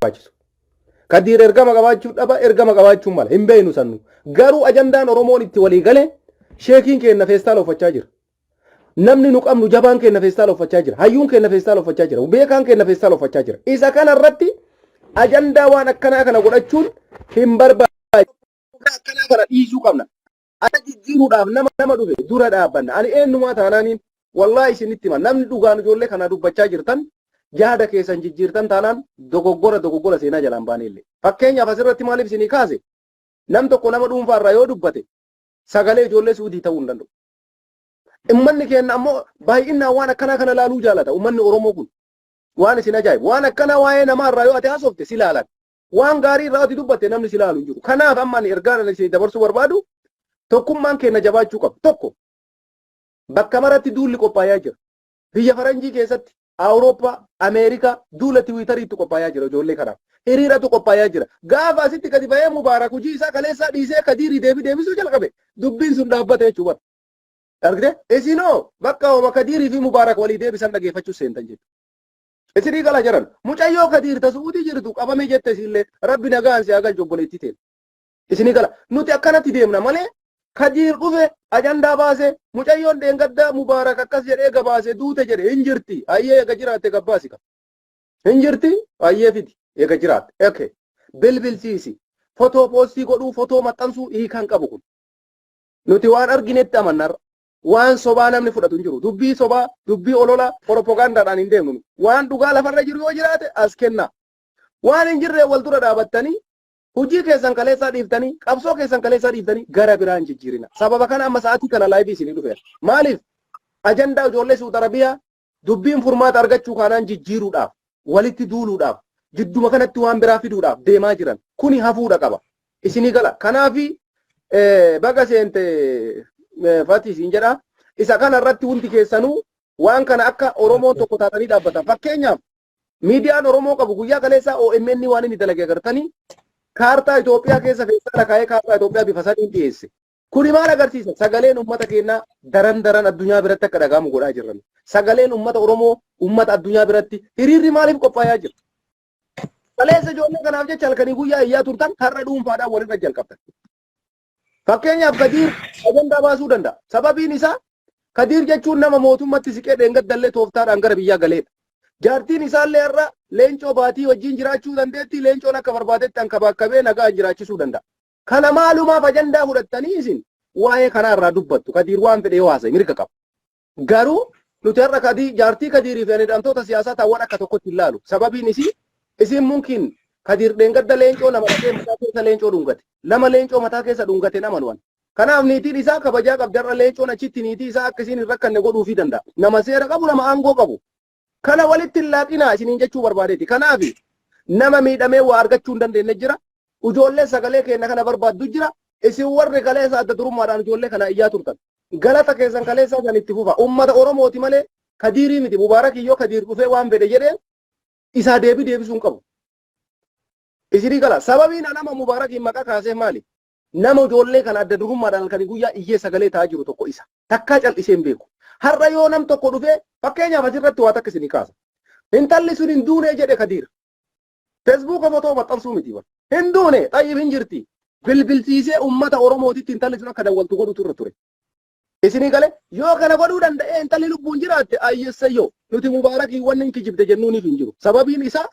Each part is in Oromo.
barbaachisu. Kadiir ergama qabaachuu dhaba ergama qabaachuu mala hin beeynu sannu. Garuu ajandaan Oromoon itti walii galee sheekiin keenya feestaa loofachaa jira. Namni nu qabnu jabaan keenya feestaa loofachaa jira. Hayyuun keenya feestaa loofachaa jira. Beekaan keenya feestaa loofachaa jira. Isa kana irratti ajandaa waan akkanaa kana godhachuun hin barbaachisu. Akkanaa kana dhiisuu qabna. Ana jijjiiruudhaaf nama dhufe dura dhaabbanna. Ani eenyumaa taanaaniin wallahi isinitti hima namni dhugaan ijoollee kana dubbachaa jirtan yaada keessan jijjiirtan taanaan dogoggora seenaa jalaan baanillee. Fakkeenyaaf asirratti maaliif isinii kaase nam tokko nama dhuunfaarraa yoo dubbate sagalee ijoollee suudii ta'uu hin danda'u. Uummanni keenya ammoo baay'inaan waan akkanaa kana laaluu jaalata. Uummanni Oromoo kun waan isin ajaa'ibu waan akkanaa waa'ee namaarraa yoo ati haasofte si laalan waan gaarii irraa ati dubbatte namni si laalu hin jiru. Kanaaf amma ani ergaan isin dabarsuu barbaadu tokkummaan keenya jabaachuu qabu. Tokko bakka maratti duulli qophaa'aa jira. Biyya faranjii keessatti Awurooppaa, Ameerikaa duula Tiwiitariitti qophaa'aa jira ijoollee kanaaf. Hiriiratu qophaa'aa jira. Gaafa asitti gadi ba'ee Mubaarak hojii isaa kaleessaa dhiisee Kadiirii deebisuu jalqabe. Dubbiin sun dhaabbate jechuudha. Argite? Isinoo bakka hooma Kadiirii fi Mubaarak walii deebisan dhageeffachuu seentan jechuudha. Isinii gala jiran mucayyoo Kadiir tasuutii jirtu qabame jette isillee Rabbi nagaan si hagal jobboleetti ta'e. Isinii gala nuti akkanatti deemna malee Kadiir dhufe ajandaa baase mucayyoon deengaddaa Mubaarak akkas jedhee gabaase duute jedhe hin jirti. Ayyee eega jiraatte gabbaasi qaba. Hin jirti ayyee fidi eega jiraatte. Okay. Bilbilsiisi. Fotoo poostii godhuu fotoo maxxansuu hiikan qabu kun. Nuti waan arginetti amannarra. Waan sobaa namni fudhatu hin jiru. Dubbii sobaa, dubbii olola, propagaandaadhaan hin deemnu. Waan dhugaa lafarra jiru yoo jiraate as kenna. Waan hin jirre wal dura dhaabattanii hojii keessan kaleessaa dhiiftanii, qabsoo keessan kaleessaa dhiiftanii gara biraan jijjiirina. Sababa kana amma sa'aatii kana laayivii isinii dhufeera. Maaliif? Ajandaa ijoollee Suud Arabiyaa dubbiin furmaata argachuu kanaan jijjiiruudhaaf, walitti duuluudhaaf, jidduma kanatti waan biraa fiduudhaaf deemaa jiran. Kuni hafuudha qaba. Isinii gala. Kanaafi baga seente Fatii siin jedha. Isa kana irratti hundi keessanuu waan kana akka Oromoon tokko taatanii dhaabbatan. Fakkeenyaaf miidiyaan Oromoo qabu guyyaa kaleessaa OMN waan inni dalagee agartanii kaartaa Itoophiyaa keessa feestaa kaa'ee kaartaa Itoophiyaa bifa sadiin dhiyeesse. Kuni maal agarsiisa? Sagaleen uummata keenyaa daran addunyaa biratti akka dhagahamu godhaa jirran. Sagaleen uummata Oromoo uummata addunyaa biratti hiriirri maaliif qophaa'aa jira? Kaleessa ijoollee kanaaf jecha halkanii guyyaa iyyaa turtan har'a dhuunfaadhaan walirra jalqabdan. Fakkeenyaaf Kadiir ajandaa baasuu danda'a. Sababiin isaa Kadiir jechuun nama mootummatti siqee dheengaddallee tooftaadhaan gara biyyaa galeedha. Jaartiin isaallee har'a leencoo baatii wajjin jiraachuu dandeetti. Leencoon akka barbaadetti hankabaakabee nagaan jiraachisuu danda'a. Kana maalumaaf ajandaa fudhattanii isin waa'ee kanaa irraa dubbattu. Kadiir waan fedhe yoo haasa'e mirga qaba. Garuu nuti har'a jaartii Kadiirii fi hidhamtoota siyaasaa ta'an akka tokkotti hin laalu. Sababiin isin mumkin Kadiir dheengadda leencoo nama dhaqee mataa keessa leencoo dhungate. Lama leencoo mataa keessa dhungate nama nuwan. Kanaaf niitiin isaa kabajaa qabdarra leencoon achitti niitii isaa akkasiin hin rakkanne godhuufii danda'a. Nama seera qabu nama aangoo qabu. Kana walitti hin laaqinaa isiniin jechuu barbaadeeti. Kanaaf nama miidhamee waa argachuu hin dandeenye jira. Ijoollee sagalee keenya kana barbaaddu jira. Isin warri kaleessa adda durummaadhaan ijoollee kana iyyaa turtan. Galata keessan kaleessaa san itti fufa. Uummata Oromooti malee Kadiirii miti. Mubaarak iyyoo Kadiir dhufee waan fedhe jedhee isaa deebisuu hin qabu. Isinii gala sababiin nama Mubaarakiin maqaa kaasee maali? Nama ijoollee kana adda durummaadhaan kan guyyaa iyyee sagalee ta'aa jiru tokko isa. Takkaa cal'isee hin beeku. Har'a yoo nam tokko dhufee fakkeenyaaf asirratti waa takka isinii kaasa. Intalli sun hin duune jedhe Kadiir. Feesbuuka fotoo maxxansuu miti bara. Hin duune xayyib hin jirti. Bilbilsiisee uummata Oromootitti intalli sun akka dawwaltu godhutu irra ture. Isinii gale yoo kana godhuu danda'e intalli lubbuun jiraatte ayyeessayyoo nuti Mubaarakiin wanni hin kijibde jennuuniif hin jiru. Sababiin isaa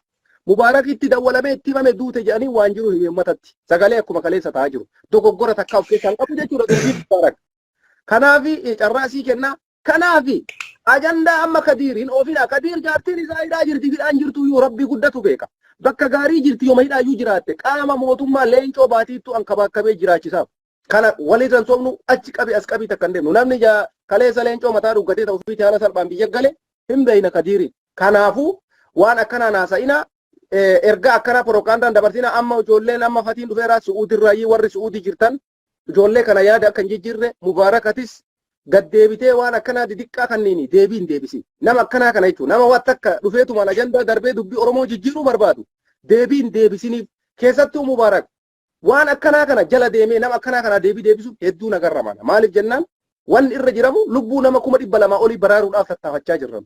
Mubaarakitti dawwalamee itti himame duute jedhanii waan jiru himmatatti. Sagalee akkuma kaleessa ta'aa jiru. Dogoggora takkaa of keessaa qabu jechuudha dubbii Mubaarak. Kanaafi carraasii kennaa. Kanaafi ajandaa amma Kadiiriin ofiidha. Kadiir jaartiin isaa hidhaa jirti hidhaan jirtu iyyuu Rabbii guddatu beeka. Bakka gaarii jirti yooma hidhaa iyyuu jiraatte qaama mootummaa leencoo baatiittu hankabaakabee jiraachisaaf. Kana walirran sobnu achi qabi as qabii takka hin deemnu. Namni kaleessa leencoo mataa dhuggatee ta'uu fi haala salphaan biyya gale hin beeyna Kadiiriin. Kanaafuu waan akkanaa naasa'inaa erga akkana propagandaan dabarsina amma ijoolleen amma fatiin dhufeera Su'uudirraayyii warri Su'uudii jirtan ijoollee kana yaada akka hin jijjiirre Mubaarakatis gaddeebitee waan akkanaa didiqqaa kanneeni deebiin deebisi. Nama akkanaa kana jechuudha. Nama waan takka dhufeetumaan ajandaa darbee dubbii Oromoo jijjiiruu barbaadu deebiin deebisiniif keessattuu Mubaarak waan akkanaa kana jala deemee nama akkanaa kana deebii deebisuuf hedduu nagarra mana. Maaliif jennaan wanni irra jiramu lubbuu nama 200 olii baraaruudhaaf tattaafachaa jirran.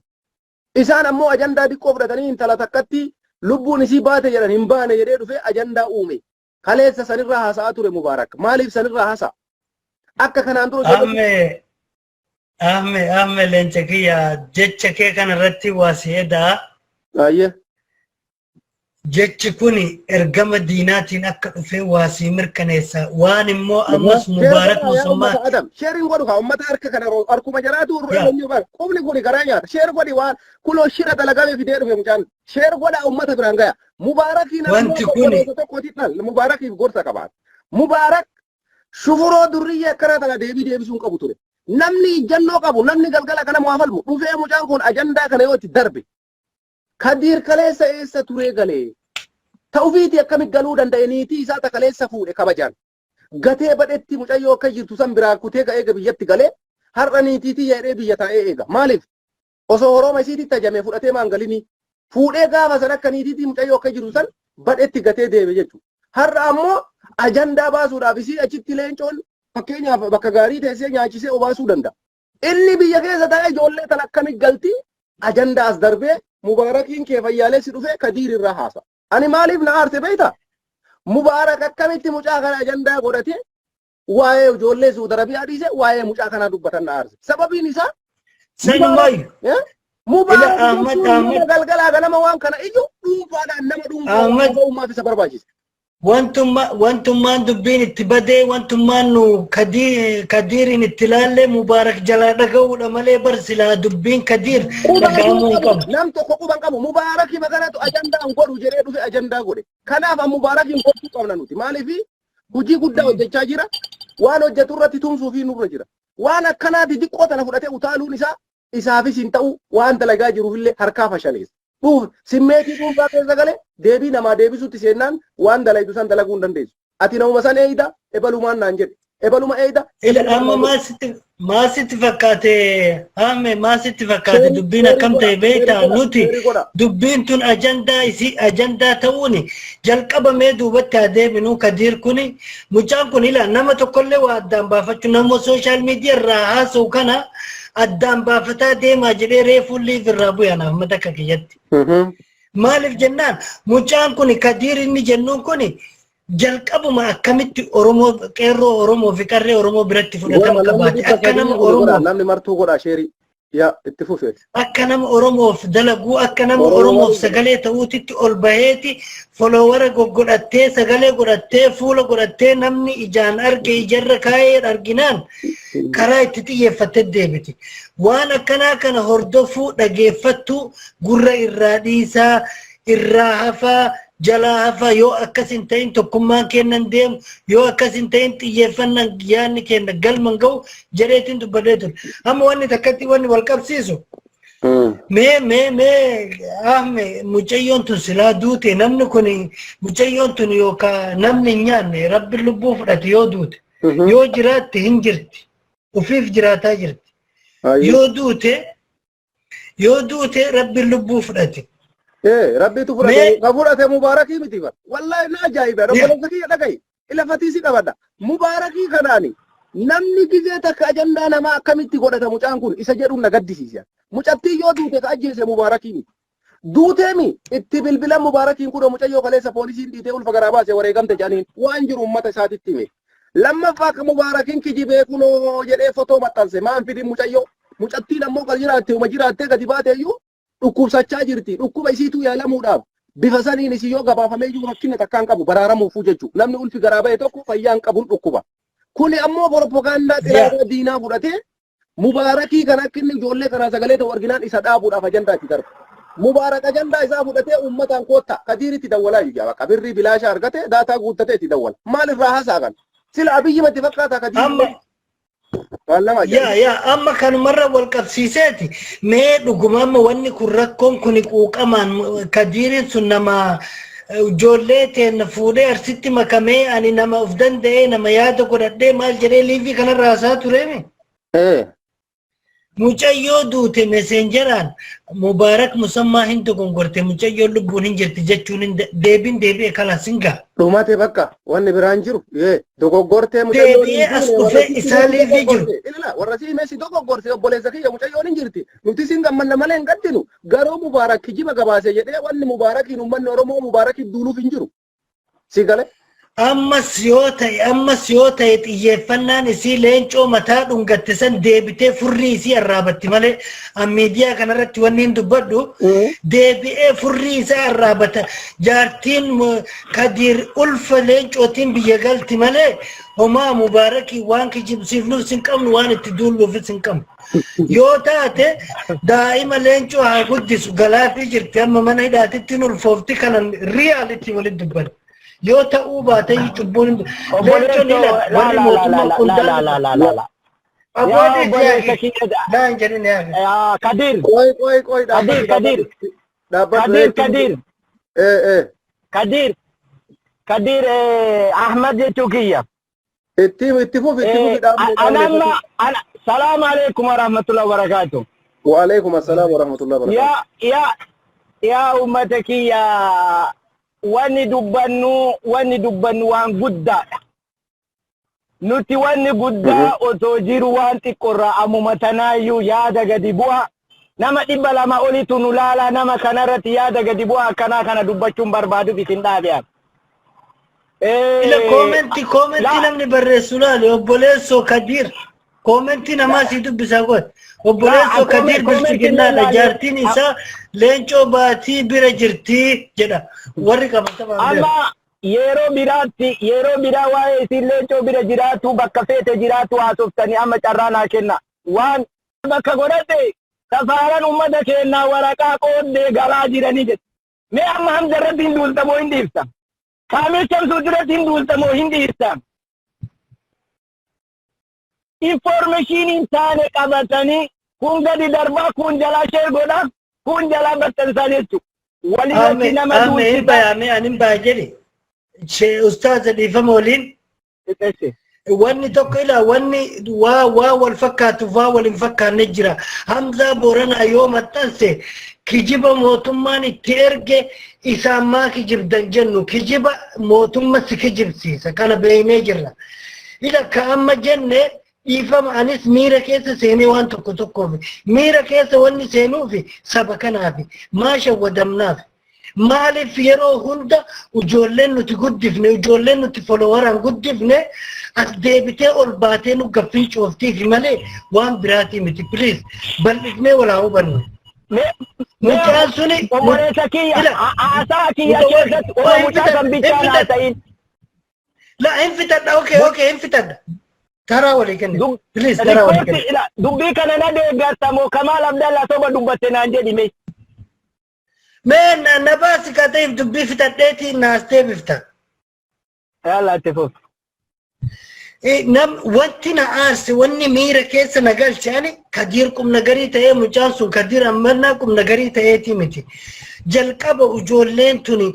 Isaan ammoo ajandaa diqqoo fudhatanii intala takkatti lubbuun isii baate jedhan hin baane jedhee dhufe ajandaa uume kaleessa sanirraa haasa'a ture Mubaarak maaliif sanirraa haasa'a akka kanaan dura Ahme leenca kiyya jecha kee kanarratti waa seedaa. Ayye. Jechi kuni ergama diinaatiin akka dhufe waa si mirkaneessa waan immoo ammas Mubaarak Musammaa. Sheerin godhu kaa ummata harka kana harkuma jaraatu eenyu bara qubni kuni garaa nyaata sheer godhi waan kuloo shira dalagamee fidee dhufe mucaan sheer godha ummata biraan gaya Mubaarakiin wanti kuni Mubaarakiif gorsa qabaata Mubaarak shufuroo durriyyee akkana tana deebisuun qabu ture namni jannoo qabu namni galgala kana mu'afalmu dhufee mucaan kun ajandaa kana yoo itti darbe Kadir kaleessa eessa turee galee ta'ufiiti akkamit galuu danda'aniiti isaa ta kaleessa fuudhe kabajaan gatee badhetti mucayyoo akka jirtu san biraa kutee ga'ee biyyatti galee har'a niitiitii yaadhee biyya taa'ee eega maaliif osoo horooma isiitti tajamee fudhatee maangalini fuudhee gaafa san akka niitiitii mucayyoo akka jirtu san badhetti gatee deeme jechuudha har'a ammoo ajandaa baasuudhaaf isii achitti leencoon fakkeenyaaf bakka gaarii teessee nyaachisee obaasuu danda'a inni biyya keessa taa'ee ijoollee tan akkamit galti ajandaa as darbee Mubaarakiin kee fayyaalessi dhufee Kadir irraa haasa. Ani maaliif na aarse beektaa? Mubaarak akkamitti mucaa kana ajandaa godhate waa'ee ijoollee Suudi Arabiyaa dhiise waa'ee mucaa kanaa dubbatan na aarse. Sababiin isaa Mubaarak galgalaa ganama waan kana ijju dhuunfaadhaan nama dhuunfaa uumaaf isa barbaachisa. Wantummaan dubbiin itti badee wantummaan nu Kadirin itti laalle Mubaarak jalaa dhaga'uudha malee barsilaa dubbiin Kadir dhaga'amuu hin qabu. Nam tokko quban qabu Mubaarakii makanatu ajandaan godhu jedhee dhufe ajandaa godhe. Kanaaf Mubaarakiin gochuu qabna nuti. Maaliif hojii guddaa hojjechaa jira. Waan hojjetu irratti tumsuu fi nurra jira. Waan akkanaati xiqqoo tana fudhatee utaaluun isaafis hin ta'u waan dalagaa jiruufillee harkaa fashaleessa. Simmeetii dhuunfaa keessa galee deebii namaa deebisuutti seennaan waan dalaytu san dalaguu hin dandeessu. Ati namuma san eeyida ebalumaan naan jedhe. Ebaluma eeyida. Amma maasitti fakkaate haame maasitti fakkaate dubbiin akkam ta'e beektaa nuti dubbiin tun ajandaa ta'uuni jalqabamee duubatti adeeminu Kadir kuni mucaan kun ila nama tokkollee waa addaan baafachuu nama sooshaal miidiyaa irraa haasa'u kana addaan baafataa deemaa jedhee reefuun liif irraa bu'e anaaf mata akka kiyyatti. Maaliif jennaan mucaan kun Kadir inni jennuun kun jalqabuma akkamitti Oromoo qeerroo Oromoo fi qarree Oromoo biratti fudhatama qabaate akka nama Oromoo namni martuu godha sheerii yaa itti fufee akka nama Oromoof dalaguu akka nama Oromoof sagalee ta'uutitti ol baheeti folowara goggodhattee sagalee godhattee fuula godhattee namni ijaan arge ijarra kaayee arginaan karaa itti xiyyeeffattee deebiti waan akkanaa kana hordofuu dhageeffattu gurra irraa dhiisaa irraa hafaa jalaa hafa yoo akkasin ta'in tokkummaan kennan deemu yoo akkasin ta'in xiyyeeffannaan yaanni kenna galman ga'u jedheetiin dubbadee ture amma wanni takkatti wanni wal qabsiisu ahme mucayyoon tun silaa duute namni kun mucayyoon tun yookaan namni hin nyaanne rabbi lubbuu fudhate yoo duute yoo jiraatte hin jirti ufiif jiraataa jirti yoo duute rabbi lubbuu fudhate Rabbi tu fudhate Mubaarakii miti bara. Wallahi na ajaa'iba. Rabbi kiyya dhaga'i. Ila fatiisi qabadha. Mubaarakii kanaani namni gizee takka ajandaa namaa akkamitti godhata mucaan kun isa jedhuun na gaddisiisa. Mucattii yoo duute ka ajjeese Mubaarakii miti. Duuteemi itti bilbila Mubaarakiin kun mucayyoo kaleessa poolisiin dhiitee ulfa garaa baasee wareegamte jedhaniin waan jiru uummata isaatitti hime. Lammaffaa akka Mubaarakiin kijibee kunoo jedhee fotoo maxxanse maan fidin mucayyoo. Mucattiin ammoo kan jiraattee gadi baateeyyuu dhukkubsachaa jirti dhukkuba isiitu yaalamuudhaaf bifa saniin isii yoo gabaafamee jiru rakkina takkaan qabu baraaramuufuu jechuudha namni ulfi garaa ba'e tokko fayyaan qabuun dhukkuba kuni ammoo propagaandaa xiraata diinaa fudhatee Mubaarakii kan akka inni ijoollee kanaa sagalee ta'u arginaan isa dhaabuudhaaf ajandaa itti darba Mubaarak ajandaa isaa fudhatee uummataan kootta Kadiritti dawwalaa jiru bakka birrii bilaashaa argate daataa guuttatee itti dawwala maalirraa haasa'an sila Abiyyi matti fakkaata Kadiri amma kanumarra wal qabsiiseeti mee dhuguma amma wanni kun rakkoon kun quuqamaan Kadirin sun nama ijoollee teen fuudhee arsitti makamee ani nama of danda'ee nama yaada godhadhee maal jedhee liivii kanarra haasaa tureemi mucayyoo duute messengeraan mubaarak musammaa hin dogongorte mucayyoo lubbuun hin jirti jechuun deebiin deebi'e kala singa dhumate bakka wanni biraan jiru dogoggortee deebi'ee as dhufee isaanii fi jiru warra si meesi dogoggorte obboleessa kiyya mucayyoon hin jirti nuti sin gammanna malee hin gaddinu garuu mubaarak kijiba gabaase jedhee wanni mubaarakiin uummanni oromoo mubaarakiif duuluuf hin jiru si gale ammas yoo ta'e xiyyeeffannaan isii leencoo mataa dhungatte san deebitee furrii isii arraabatti malee miidiyaa kanarratti wanni hin dubbadhu deebi'ee furrii isaa arraabata jaartiin Kadiir ulfa leencootiin biyya galti malee homaa mubaarakii waan kijibsiifnuuf sin qabnu waan itti duulluufis hin qabnu yoo taate daa'ima leencoo haa guddisu galaafii jirti amma mana hidhaatitti ulfoofti kanan riyaalitti walitti dubbadhu yoo ta'uu baate cubbuun leencoon ila warri mootummaa qundaala naan jedhin Kadir qoy Kadir Ahmad jechuu kiyya itti fufi Salaam alaikum wa rahmatullahi wa barakatuh. Wa alaikum assalam wa rahmatullahi wa barakatuh. Ya ummata kiyya wanni dubbannu waan guddaadha. Nuti wanni guddaa otoo jiru waan xiqqoorraa ammuma tanaayyuu yaada gadi bu'a. Nama 200 olitu nu laala nama kanarratti yaada gadi bu'a akkanaa kana dubbachuun barbaaduuf isin dhaabi'an. Ila koomenti namni barreessu laale obboleessoo Kadiir koomenti namaa si dubbisaa godhe obboleessoo Kadiir bilchiginnaadha jaartiin isaa leencoo baatii bira jirtii jedha warri qabatamaa amma yeroo biraa waa'ee isin leencoo bira jiraatu bakka feete jiraatu haasoftanii amma carraa naa kenna waan bakka godhate safaaraan ummata kennaa waraqaa qooddee galaa jiranii jedhe mee amma Hamza irratti hin duultamoo hin dhiifta Kaamil Shamsuu irratti hin duultamoo hin dhiifta information taane qabatanii kun gadi darbaa kun jalaa shee godha kun jalaa battansaa jechuudha. Waliin nama duulchisa. Anin baay'ee shee ustaaza dhiifama waliin. Wanni tokko ila wanni waa wal fakkaatuuf waa wal hin fakkaanne jira. Hamzaa Booranaa yoo maxxanse kijiba mootummaan itti erge isaan maa kijibdan jennu kijiba mootummaa si kijibsiisa kana beeynee jirra. Ila ka amma jenne dhiifama anis miira keessa seenee waan tokkoof miira keessa wanni seenuufi saba kanaafi maa shawwadamnaaf maaliif yeroo hunda ijoolleen nuti guddifne ijoolleen nuti followaraan guddifne as deebitee ol baatee nu gaffii cooftiifi malee waan biraatii miti please bal'ifnee walaa hubannu. Mucaan suni obboleessa kiyya haasaa kiyya keessatti mucaa kan bichaan haa ta'in. La hin fitadha okay hin fitadha. Tara wali kenni. Please tara wali kenni. Dubbii kana na deeggartamoo Kamaal Abdallaa soba dubbatte naan jedhi mee. Men na baasi ka ta'eef dubbii fitadheetii naastee bifta. Yaalaa itti fuuf. Wanti na aarse wanni miira keessa na galchaani Kadiir qubna garii ta'ee mucaan sun Kadiir ammannaa qubna garii ta'eetii miti. Jalqaba ijoolleen tuni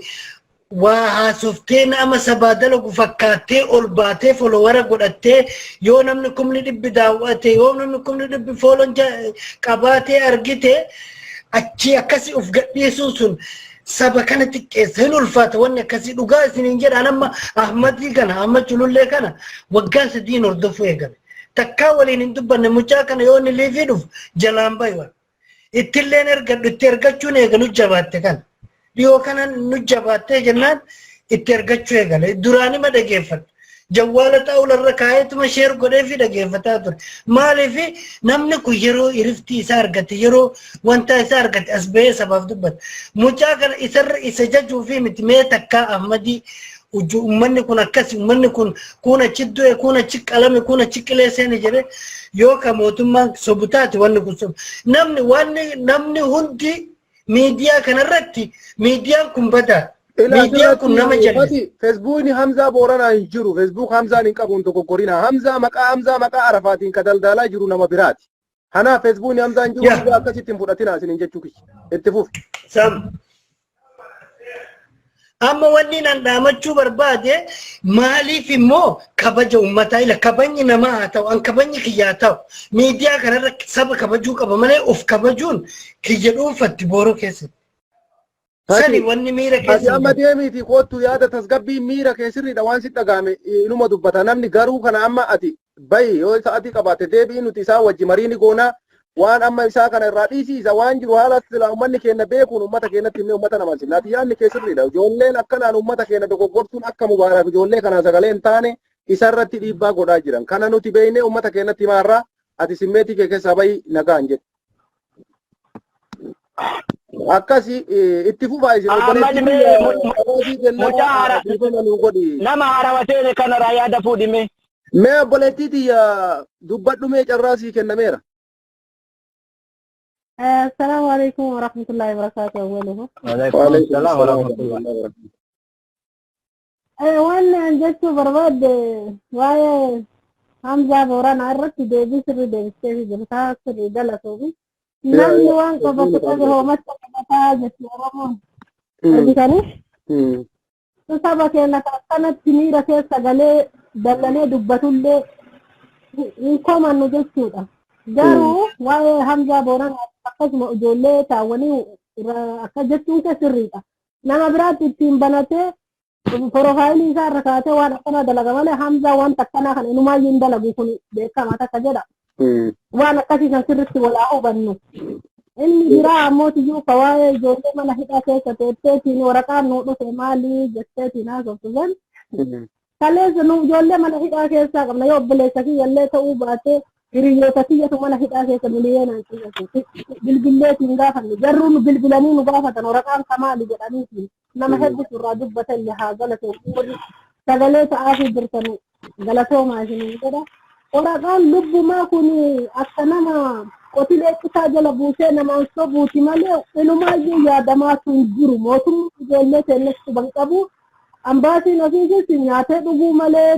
waa haasoftee nama sabaa dalagu fakkaattee ol baatee folowara godhattee yoo namni kumni dhibbi daawwate yoo namni kumni dhibbi foolon qabaatee argite achi akkasi uf gadhiisuun sun saba kana xiqqeessa hin ulfaata wanni akkasii dhugaa isiniin jedhaan amma Ahmadii kana amma Culullee kana waggaa 3 hordofuu eegale takkaa waliin hin dubbanne mucaa kana yoo inni liifii dhufu jalaan bayiwa ittilleen ergadhu itti ergachuun eeganu jabaatte kana dhiyoo kana nu jabaattee jennaan itti ergachuu eegale duraanii ma dhageeffadhu jawwaala xaawularra kaayetuma sheer godhee fi dhageeffataa ture maaliif namni kun yeroo iriftii isaa argate yeroo wanta isaa argate as ba'ee sabaaf dubbata mucaa kana isa jajuu fi miti mee takkaa Ahmadii ummanni kun akkasi ummanni kun achi du'e kun achi qalame kun achi qileessee jedhe yoo ka mootummaan sobutaati wanni kun sobu namni hundi miidiyaa kanarratti miidiyaan kun badaa miidiyaan kun nama jalli Facebookni Hamzaa Booranaa hin jiru Facebook Hamzaan hin qabuun tokko gorina Hamzaa maqaa Arafaatiin ka daldalaa jiru nama biraati hanaa Facebookni Hamzaan jiru akkasitti hin fudhatina isin jechuu itti fuuf Amma wanni nan dhaamachuu barbaade maaliif immoo kabaja uummataa ila kabajni namaa haa ta'u an kabajni kiyyaa ta'u miidiyaa kanarra saba kabajuu qaba malee of kabajuun kiyya dhuunfatti booroo keessatti. Sani wanni miira keessatti. Amma deemiiti kootu yaada tasgabbii miira keessirriidha waan si dhagaame inuma dubbata namni garuu kana amma ati bayi yoo sa'atii qabaate deebii nuti isaa wajji mariini goonaa waan amma isaa kana irraa dhiisiisa waan jiru haala silaa uummanni keenya beekuun uummata keenyatti himne uummata namaa sinnaati yaadni keessirriidha ijoolleen akkanaan uummata keenya dogoggortuun akka mubaarak ijoollee kanaa sagalee hin taane isarratti dhiibbaa godhaa jiran kana nuti beeknee uummata keenyatti himaarraa ati simmeetii kee keessaa bayi nagaan jedhu. Akkasi itti fufaa isin nama haarawatee kanarraa yaada fuudhime. Mee obboleettiiti dubbadhu mee carraa sii kennameera. السلام عليكم ورحمة الله وبركاته أوله. وعليكم السلام ورحمة الله وبركاته. وانا جت برباد واي حمزة بوران عرفت ديبي سر ديبي سر جمتا سر دلا سوبي. نام وان كبت هو مسك بتا جت ورمون. أديكاني؟ تصابك أن كانت تنيرة سجلة دلنا دبتولة إنكم أنو جت garuu waa'ee Hamzaa Booranaa akkasuma ijoollee taawwanii akka jechuun sirriidha. Nama biraatti ittiin banatee porofaayilii isaa irra kaatee waan akkanaa dalaga malee Hamzaa wanta akkanaa kan inumaayyuu hin dalagu kun beekamaa takka jedha. Waan akkasiisan sirriitti walaa hubannu. Inni biraa ammoo tiyyuu ka waa'ee ijoollee mana hidhaa keessa teetteetiin waraqaan nuu dhufe maalii jetteetiin haasoftusan. Kaleessa nu ijoollee mana hidhaa keessaa qabna yoo obboleessa kiyyallee ta'uu baatee hiriyoota kiyyatu mana hidhaa keessa miliyoonaan xiyyatu bilbilleetiin gaafanne jarruu nu bilbilanii nu gaafatan waraqaan kamaali jedhaniitiin nama hedduutu irraa dubbatan haa galatoomu sagalee ta'aafii jirtan galatoomaa isinii jedha waraqaan lubbumaa kun akka nama qotilee citaa jala buusee namaan sobuuti malee ilumaayyuu yaadamaatu hin jiru mootummaa ijoollee keenyatti quban qabu ambaasiin ofiisis nyaatee dhuguu malee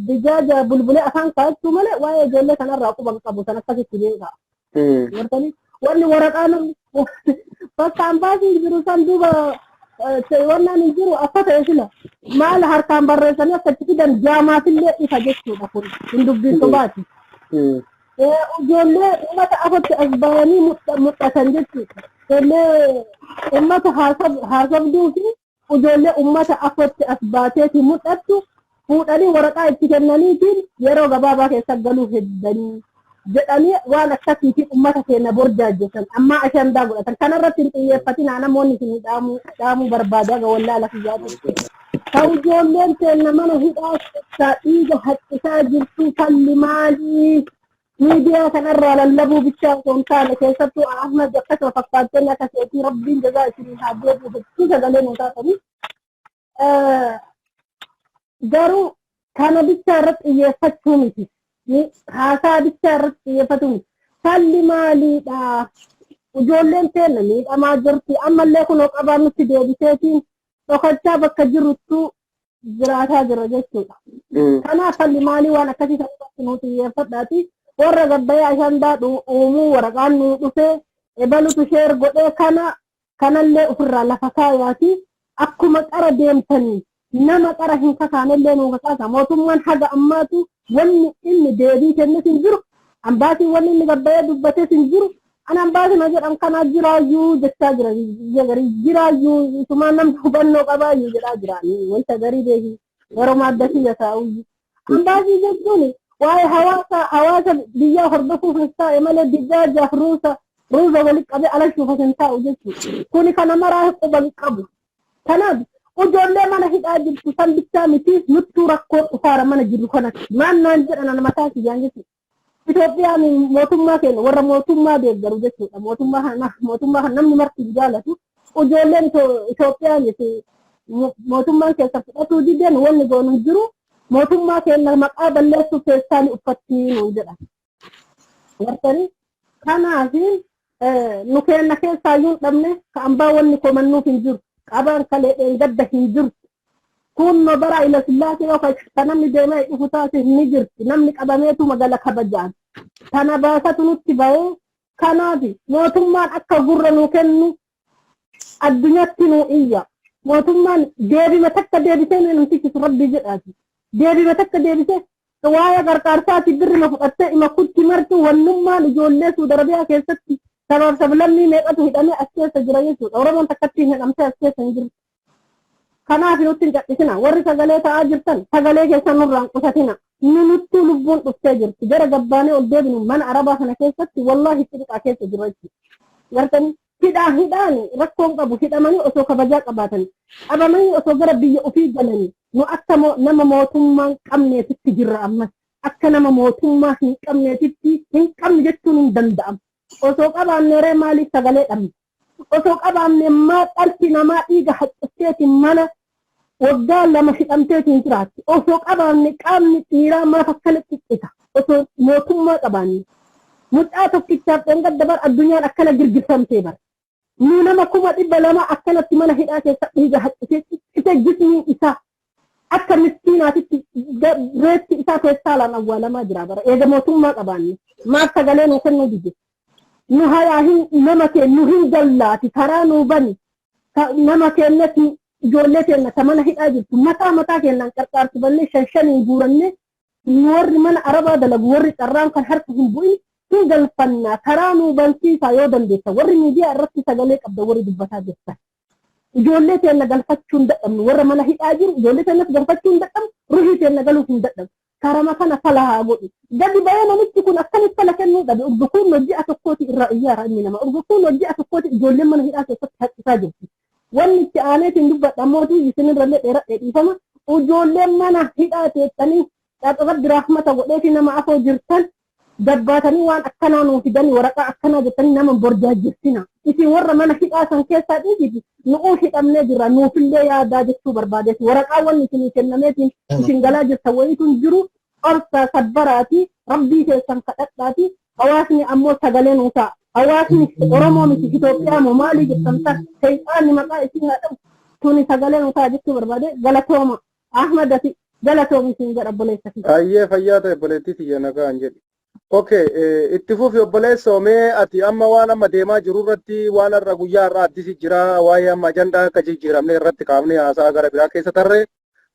dijaaja bulbulee afaan kaa'achuu malee waa'ee ijoollee kanarraa quban qabu san akkasitti beeka. Wanni waraqaan bakka ambaasiin jiru san duuba wannaan hin jiru akka ta'e sila maal harkaan barreessanii akkatti fidan jaamaatillee ifa jechuudha kun hin dubbiin sobaati. Ijoollee uummata afatti as bahanii mul'atan jechuudha. Ijoollee uummata haasabduu fi ijoollee uummata afatti as baateeti mul'attu fuudhanii waraqaa itti kennaniitiin yeroo gabaabaa keessa galuu heddanii jedhanii waan akkasiitiin uummata keenya borjaajjesan amma ashandaa godhatan kanarratti hin xiyyeeffatinaa namoonni isin dhaamuu barbaadaa gawallaa lafiyyaa turte. Kan ijoolleen keenya mana hidhaa keessaa dhiiga haqqisaa jirtu falli maalii miidiyaa kanarraa lallabuu bichaa osoo hin taane keessattuu Ahmad akkasuma fakkaattee akka seetii rabbiin jazaa isinii haa deebi'u hedduu sagalee nu taatanii garuu kana bichaa irratti xiyyeeffachuu miti haasaa bichaa irratti xiyyeeffachuu miti falli maaliidha ijoolleen keenya miidhamaa jirti ammallee kunoo qabaan nutti deebiseetiin dhokachaa bakka jiruttuu jiraataa jira jechuudha. Kanaaf falli maalii waan akkasii irratti nu xiyyeeffadhaati. Warra gabbayyaa ashandaa uumuu waraqaan nu dhufee ebalutu sheer godhee kanallee ofirraa lafa kaayaati akkuma qara deemtanii nama qara hin kakaanellee nu kakaasa mootummaan haga ammaatu wanni inni deebii kennis hin jiru ambaasii wanni inni gabbayyaa dubbates hin jiru an ambaasima jedhan kanaa jiraayyuu jechaa jira biyya garii jiraayyuu isumaan namni hubannoo qabaayyuu jedhaa jiraan wanta garii beeki yeroo maaddasiyya taa'uyyuu ambaasii jechuun waa'ee hawaasa biyyaa hordofuuf hin taa'e malee dijaajaaf ruuza walitti qabee alashuuf hin taa'u jechuudha. Kuni kana maraa quban qabu. Kanaaf ijoollee mana hidhaa jirtu san bichaa miti nuttuu rakkoo dhufaara mana jirru kanatti maannaan jedhan mataa siyyaan jechuudha. Itoophiyaan mootummaa keenya warra mootummaa deeggaru jechuudha. Mootummaa kan namni marti jaalatu ijoolleen Itoophiyaan mootummaan keessa fudhatuu dideen wanni goonu jiru. Mootummaa keenya maqaa balleessuuf keessaan uffattii nuun jedha. Wartanii kanaaf nu keenya keessaa iyyuu dhabne ka ambaa wanni komannuuf hin jiru. Qabaan kaleedheen gadda hin jirtu. Kun bara ila sillaasee yoo ka namni deemee dhufu taasise ni jirti. Namni qabameetu magala kabajaan. Kana baasatu nutti bahee kanaaf mootummaan akka gurra nu kennu addunyaatti nu iyya. mootummaan deebima takka deebisee namtichi rabbi jedhaati. Deebima takka deebisee waa'ee gargaarsaati birrima fudhattee ima kutti martu wannummaan ijoollee Suudi Arabiyaa keessatti sabab sablammii meeqatu hidhamee as keessa jira jechuudha. Oromoon takkatti hin hidhamtee as keessa hin jirtu. Kanaaf nutti hin cadhisina. Warri sagalee ta'aa jirtan sagalee keessan nurraan qusatina. Nutti lubbuun dhuftee jirti. Gara gabbaanee ol deebinu mana Arabaa kana keessatti wallaahi xixiqqaa keessa jiru jechuudha. Gartanii hidhaan rakkoon qabu hidhamanii osoo kabajaa qabaatanii dhabamanii osoo gara biyya ofii galanii nu akka nama mootummaa hin qabneetitti jirra ammas akka nama mootummaa hin qabne jechuun hin danda'amu. Osoo qabaanne maaliif sagalee dhabne? Osoo qabaanne maa dhalti namaa dhiiga haqqisseetiin mana waggaa lama hidhamteetiin jiraatti. Osoo qabaanne qaamni dhiiraa maaf akkana xiqqita? Osoo mootummaa qabaanne mucaa tokkichaaf dhangadda bar addunyaan akkana girgirfamtee bara. Nu nama 200 akkanatti mana hidhaa keessa dhiiga haqqisee xiqqite jismiin isaa akka miskiinaatitti reetti isaa keessaalaan awwaalamaa jira bara. Eega mootummaa qabaanne maaf sagalee nu kennuu dide? Nu hayaa nama keenya hin gallaati karaa nu bani nama keenyatti ijoollee keenya ta mana hidhaa jirtu mataa keenyaan qarqaartu bannee shan guuranne warri mana Arabaa dalagu warri carraan kan harka hin bu'in hin galfannaa karaa nu bansiisaa yoo dandeessa warri miidiyaa irratti sagalee qabda warri dubbataa jirtan. Ijoollee keenya galfachuu hin dadhabnu warra mana hidhaa jiru ijoollee keenyas galfachuu hin dadhabnu ruhii keenya galuuf hin dadhabnu. Karama kana fala haa godhu. Gadi bayee namichi kun akkamitti fala kennuu dhabe urgukuun hojii tokkooti irraa iyyaara inni nama. Urgukuun hojii tokkooti ijoolleen mana hidhaa keessatti haqqisaa jirti. Wanni itti aaneetiin dubbadha mootii isinirrallee dheeradhee dhiifama. Ijoolleen mana hidhaa teessanii rabbi rahmata godheefi nama afoo jirtan gabbaatanii waan akkanaa nuu fidanii waraqaa akkanaa jettanii nama borjaajjirtina. Isin warra mana hidhaa san keessaa dhiisiti nu'uu hidhamnee jirra nuufillee yaadaa jechuu barbaadeeti. Waraqaa wanni isinii kennameetiin isin galaa jirtan wayiituun jiru qorsa sabbaraati rabbii keessan kadhadhaati hawaasni ammoo sagalee nuu ta'a. Hawaasni Oromoo miti Itoophiyaa moo maalii jettan ta'a shayxaanni maqaa isin haadhamu tuni sagalee nuu ta'a jechuu barbaade galatooma Ahmad ati galatoomi isin jedha obboleessa. Ayyee fayyaa ta'e obboleettii tiyya nagaan jedhi. Okay, itti fufi obboleessa omee ati amma waan amma deemaa jiru irratti waan irra guyyaa irraa addisi jira waa'ee amma ajandaa akka jijjiiramne irratti kaafnee haasaa gara biraa keessa tarree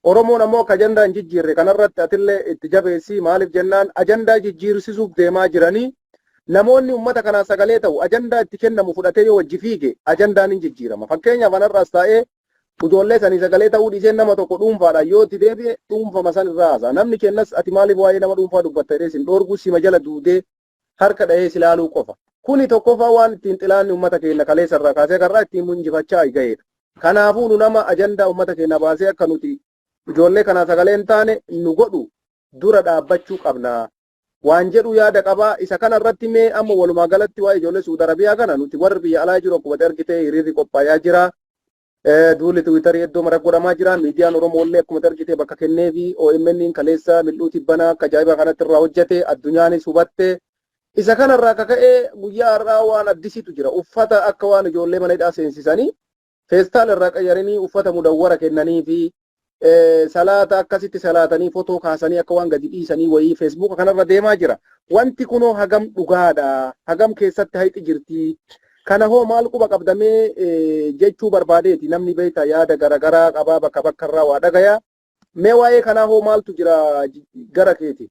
Oromoon ammoo akka ajandaa hin jijjiirre kanarratti atillee itti jabeessi maaliif jennaan ajandaa jijjiirsisuuf deemaa jiranii namoonni ummata kanaa sagalee ta'u ajandaa itti kennamu fudhatee yoo wajji fiige ajandaan hin jijjiirama. Fakkeenyaaf anarraas taa'ee ijoollee sanii sagalee ta'uu dhiisee nama tokko dhuunfaadhaan yoo itti deebi'e dhuunfama san irraa haasa. Namni kennas ati maaliif waa'ee nama dhuunfaa dubbatta jedhee sin dhoorguu sima jala duudee harka dhahee silaaluu qofa. Kuni tokkoffaa waan ittiin xilaanni uummata keenya kaleessa irraa kaasee karraa ittiin munjifachaa ga'edha. Kanaafuu nu nama ajandaa uummata keenya baasee akka nuti ijoollee kanaa sagalee hin taane nu godhu dura dhaabbachuu qabna. Waan jedhu yaada qabaa isa kana irratti mee amma walumaa galatti waa'ee ijoollee Suudi Arabiyaa kana nuti warri biyya alaa jiru akkuma argitee hiriirri qophaa'aa jira. Duuli Tiwiitarii iddoo mara godhamaa jira. Miidiyaan Oromoollee akkuma argitee bakka kennee fi OMN kaleessa mil'uu tibbana akka ajaa'iba kanatti irraa hojjete addunyaanis hubatte. Isa kanarraa akka ka'ee guyyaa har'aa waan addisiitu jira. Uffata akka waan ijoollee mana hidhaa seensisanii feestaal irraa qayyaranii uffata mudawwara kennanii fi salaata akkasitti salaatanii footoo kaasanii akka waan gadi dhiisanii wayii feesbuuka kanarra deemaa jira. Wanti kunoo hagam dhugaadha. Hagam keessatti hayxi jirti. Kana hoo maal quba qabdamee jechuu barbaadeeti namni beektaa yaada garaagaraa qabaa bakka bakkarraa waa dhagayaa. Mee waa'ee kanaa hoo maaltu jira gara keeti?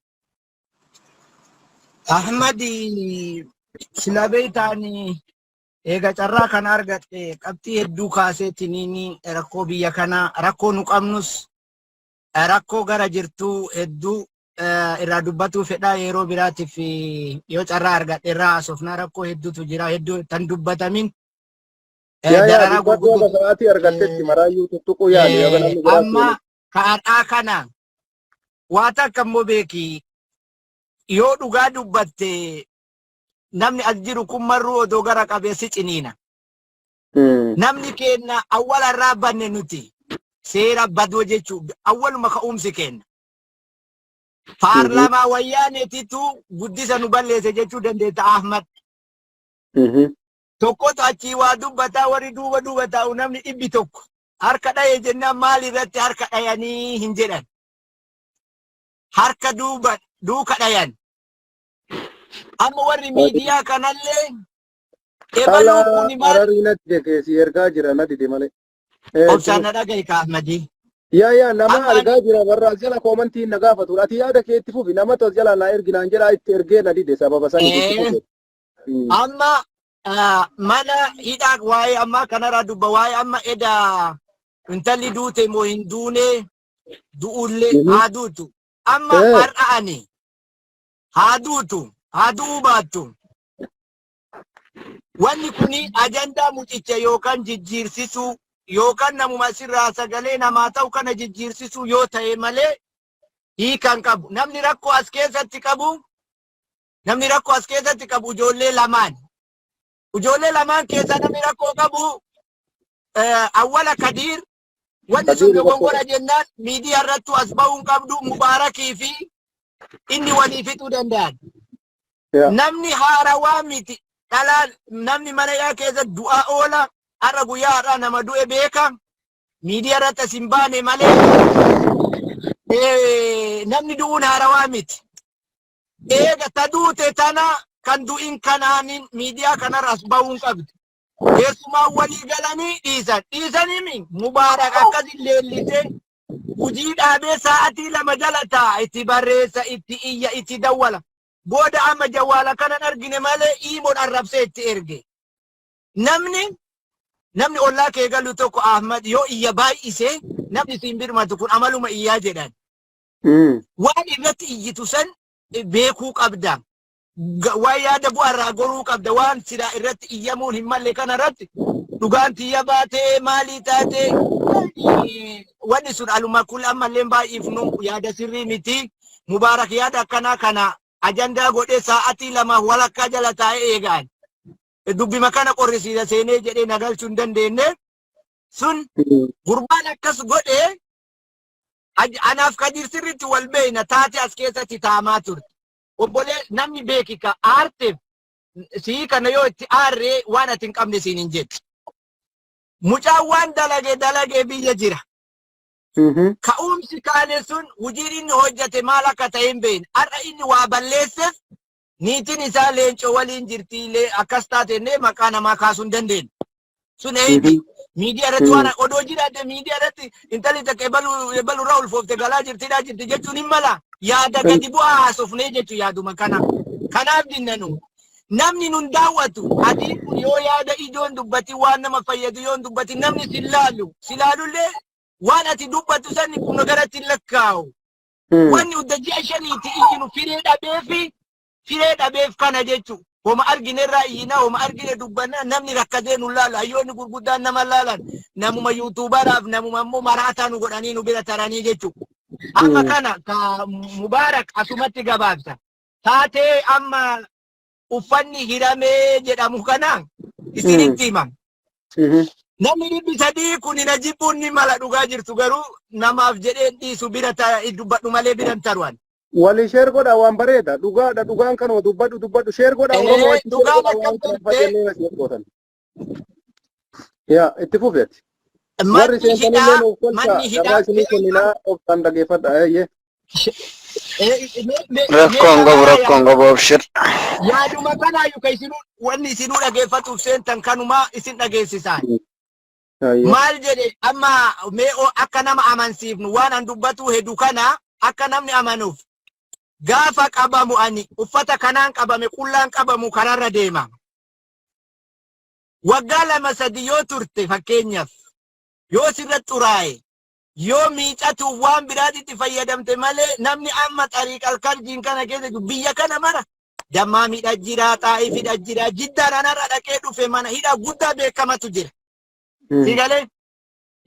Ahmadi sila beektaani eega carraa kana argatte qabxii hedduu kaaseetiniin rakkoo biyya kanaa rakkoo nu qabnus rakkoo gara jirtuu hedduu irraa dubbatuu fedhaa yeroo biraatiif yoo carraa argadhe irraa haasofnaa rakkoo hedduutu jira hedduu tan dubbatamin dararaa gurguddoo sa'aatii argattetti maraayyuu tuttuquu yaali amma kaadhaa kana waa takka immoo beeki yoo dhugaa dubbatte namni as jiru kun marruu odoo gara qabeessi ciniina namni keenya awwala irraa banne nuti seera badoo jechuun awwaluma ka'umsi kenna. Paarlaamaa wayyaaneetitu guddisa nu balleesse jechuu dandeetta Ahmad. Tokkotu achii waa dubbataa warri duuba taa'u namni dhibbi tokko harka dhayee jennaan maali irratti harka dhayanii hin jedhan. Harka duuka dhayan. Amma warri miidiyaa kanallee ebaluu kuni maal? Arariinatti jekeessi ergaa jira na dide malee. Obsaan dhagaye ka Ahmadi. yaa nama Amma argaa jira warra jala koomantiin na gaafatu ati yaada kee itti fufi nama tos jala na erginaan jedha itti ergee na dide sababa saniif itti fufi. amma mana hidhaa waa'ee amma kanarraa dubba waa'ee amma eda intalli duute moo hin duune du'ullee haa duutu. Amma har'aani haa duutu haa du'uu baattu. Wanni kuni ajandaa mucicha yookaan jijjiirsisuu yookaan namuma sirraa sagalee namaa ta'u kana jijjiirsisuu yoo ta'e malee hiikan qabu. Namni rakkoo as keessatti qabu ijoollee lamaan. Ijoollee lamaan keessa namni rakkoo qabu awwala Kadiir wanni sun dogongora jennaan miidiyaa irratti as ba'uun qabdu Mubaarakii fi inni walii fixuu danda'an. Namni haarawaa miti dhalaan namni mana yaa keessa du'aa oola har'a guyyaa har'aa nama du'e beeka miidiyaa irratti as hin baane malee namni du'uun haarawaa miti. Eega ta duute tana kan du'in kanaanin miidiyaa kanarra as ba'uun qabdi. Keessumaa walii galanii dhiisanii Mubaarak akkasin leellisee hujii dhaabee sa'aatii 2 jala taa'a itti barreessa itti iyya itti dawwala. Booda amma jawwaala kanan argine malee iimoon arrabsee itti erge. Namni ollaa kee galu tokko Ahmad yoo iyya baay'isee namni siin birmatu kun amaluma iyyaa jedhan. Waan irratti iyyitu san beekuu qabda. Waan yaada bu'aarraa goruu qabda. Waan sidaa irratti iyyamuun hin malle kanarratti dhugaan tiyya baatee maalii taatee wanni sun aluma kun ammallee baay'ifnu yaada sirrii miti. Mubaarak yaada akkanaa kana ajandaa godhee sa'aatii 2 walakkaa jala taa'ee eegaan. Dubbima kana qorrisiisa seenee jedhee nagalchuu hin dandeenye. Sun gurbaan akkas godhee anaaf Kadiir sirriitti wal beeyna taate as keessatti taamaa turte. Obbolee namni beeki ka aarteef sii kana yoo itti aarree waan ati hin qabne siin hin jettu. Mucaan waan dalagee biyya jira. Ka'umsi kaane sun hojiin inni hojjate maal akka ta'e hin beekne. Har'a inni waa balleesseef niitiin isaa leencoo waliin jirtiilee akkas taatennee maqaa namaa kaasuu hin dandeenye. Sun eebi miidiyaa irratti waan odoo jiraate miidiyaa irratti intalli takka ebalurraa ulfoofte galaa jirtidhaa jirti jechuun hin mala. Yaada gadi bu'aa haasofnee jechuun yaaduma kana. Kanaaf dinnanu namni nun daawwatu adiin kun yoo yaada ijoon dubbati waan nama fayyadu yoo dubbati namni silaalullee waan ati dubbatu sanni kun garatti lakkaa'u. Wanni udda ji'a shaniiti iyyinu firee dhabeef kana jechuun. Homa argine irraa iyyinaa homa argine dubbanna namni rakkatee nu laala hayyoonni gurguddaan nama laalan namuma yuutuubaraaf namuma immoo maraataa nu godhanii nu bira taranii jechuudha. Amma kana ka Mubaarak asumatti gabaabsa. Taatee amma uffanni hiramee jedhamu kana isinitti himam. Namni 300 kun na jibbuun ni mala dhugaa jirtu garuu namaaf jedhee dhiisu bira dubbadhu malee biran taruan. Wali sheer godha waan bareeda dhugaan kanuma dubbadhu sheer godha Oromoo dhugaan akkam turte. Yaa itti fufeeti. Warri seensanillee nuuf kolcha gabaa isinii kenninaa obsaan dhageeffadha. Rakkoon qabu obshir. Yaaduma kanaayyuu ka isinuu wanni isinuu dhageeffatuuf seentan kanumaa isin dhageessisaa. Maal jedhe amma mee akka nama amansiifnu waan an dubbatu hedduu kana akka namni amanuuf. Gaafa qabamu ani uffata kanaan qabame qullaan qabamu kararra deema. Waggaa 2-3 yoo turte fakkeenyaaf yoo sirratti xuraa'e yoo miicatuuf waan biraatitti fayyadamte malee namni amma xariiqal karjiin kana keessa biyya kana mara dammaa miidha jira xaa'ii fidha jira jiddaan anarra dhaqee dhufe mana hidha guddaa beekamatu jira. Sigalee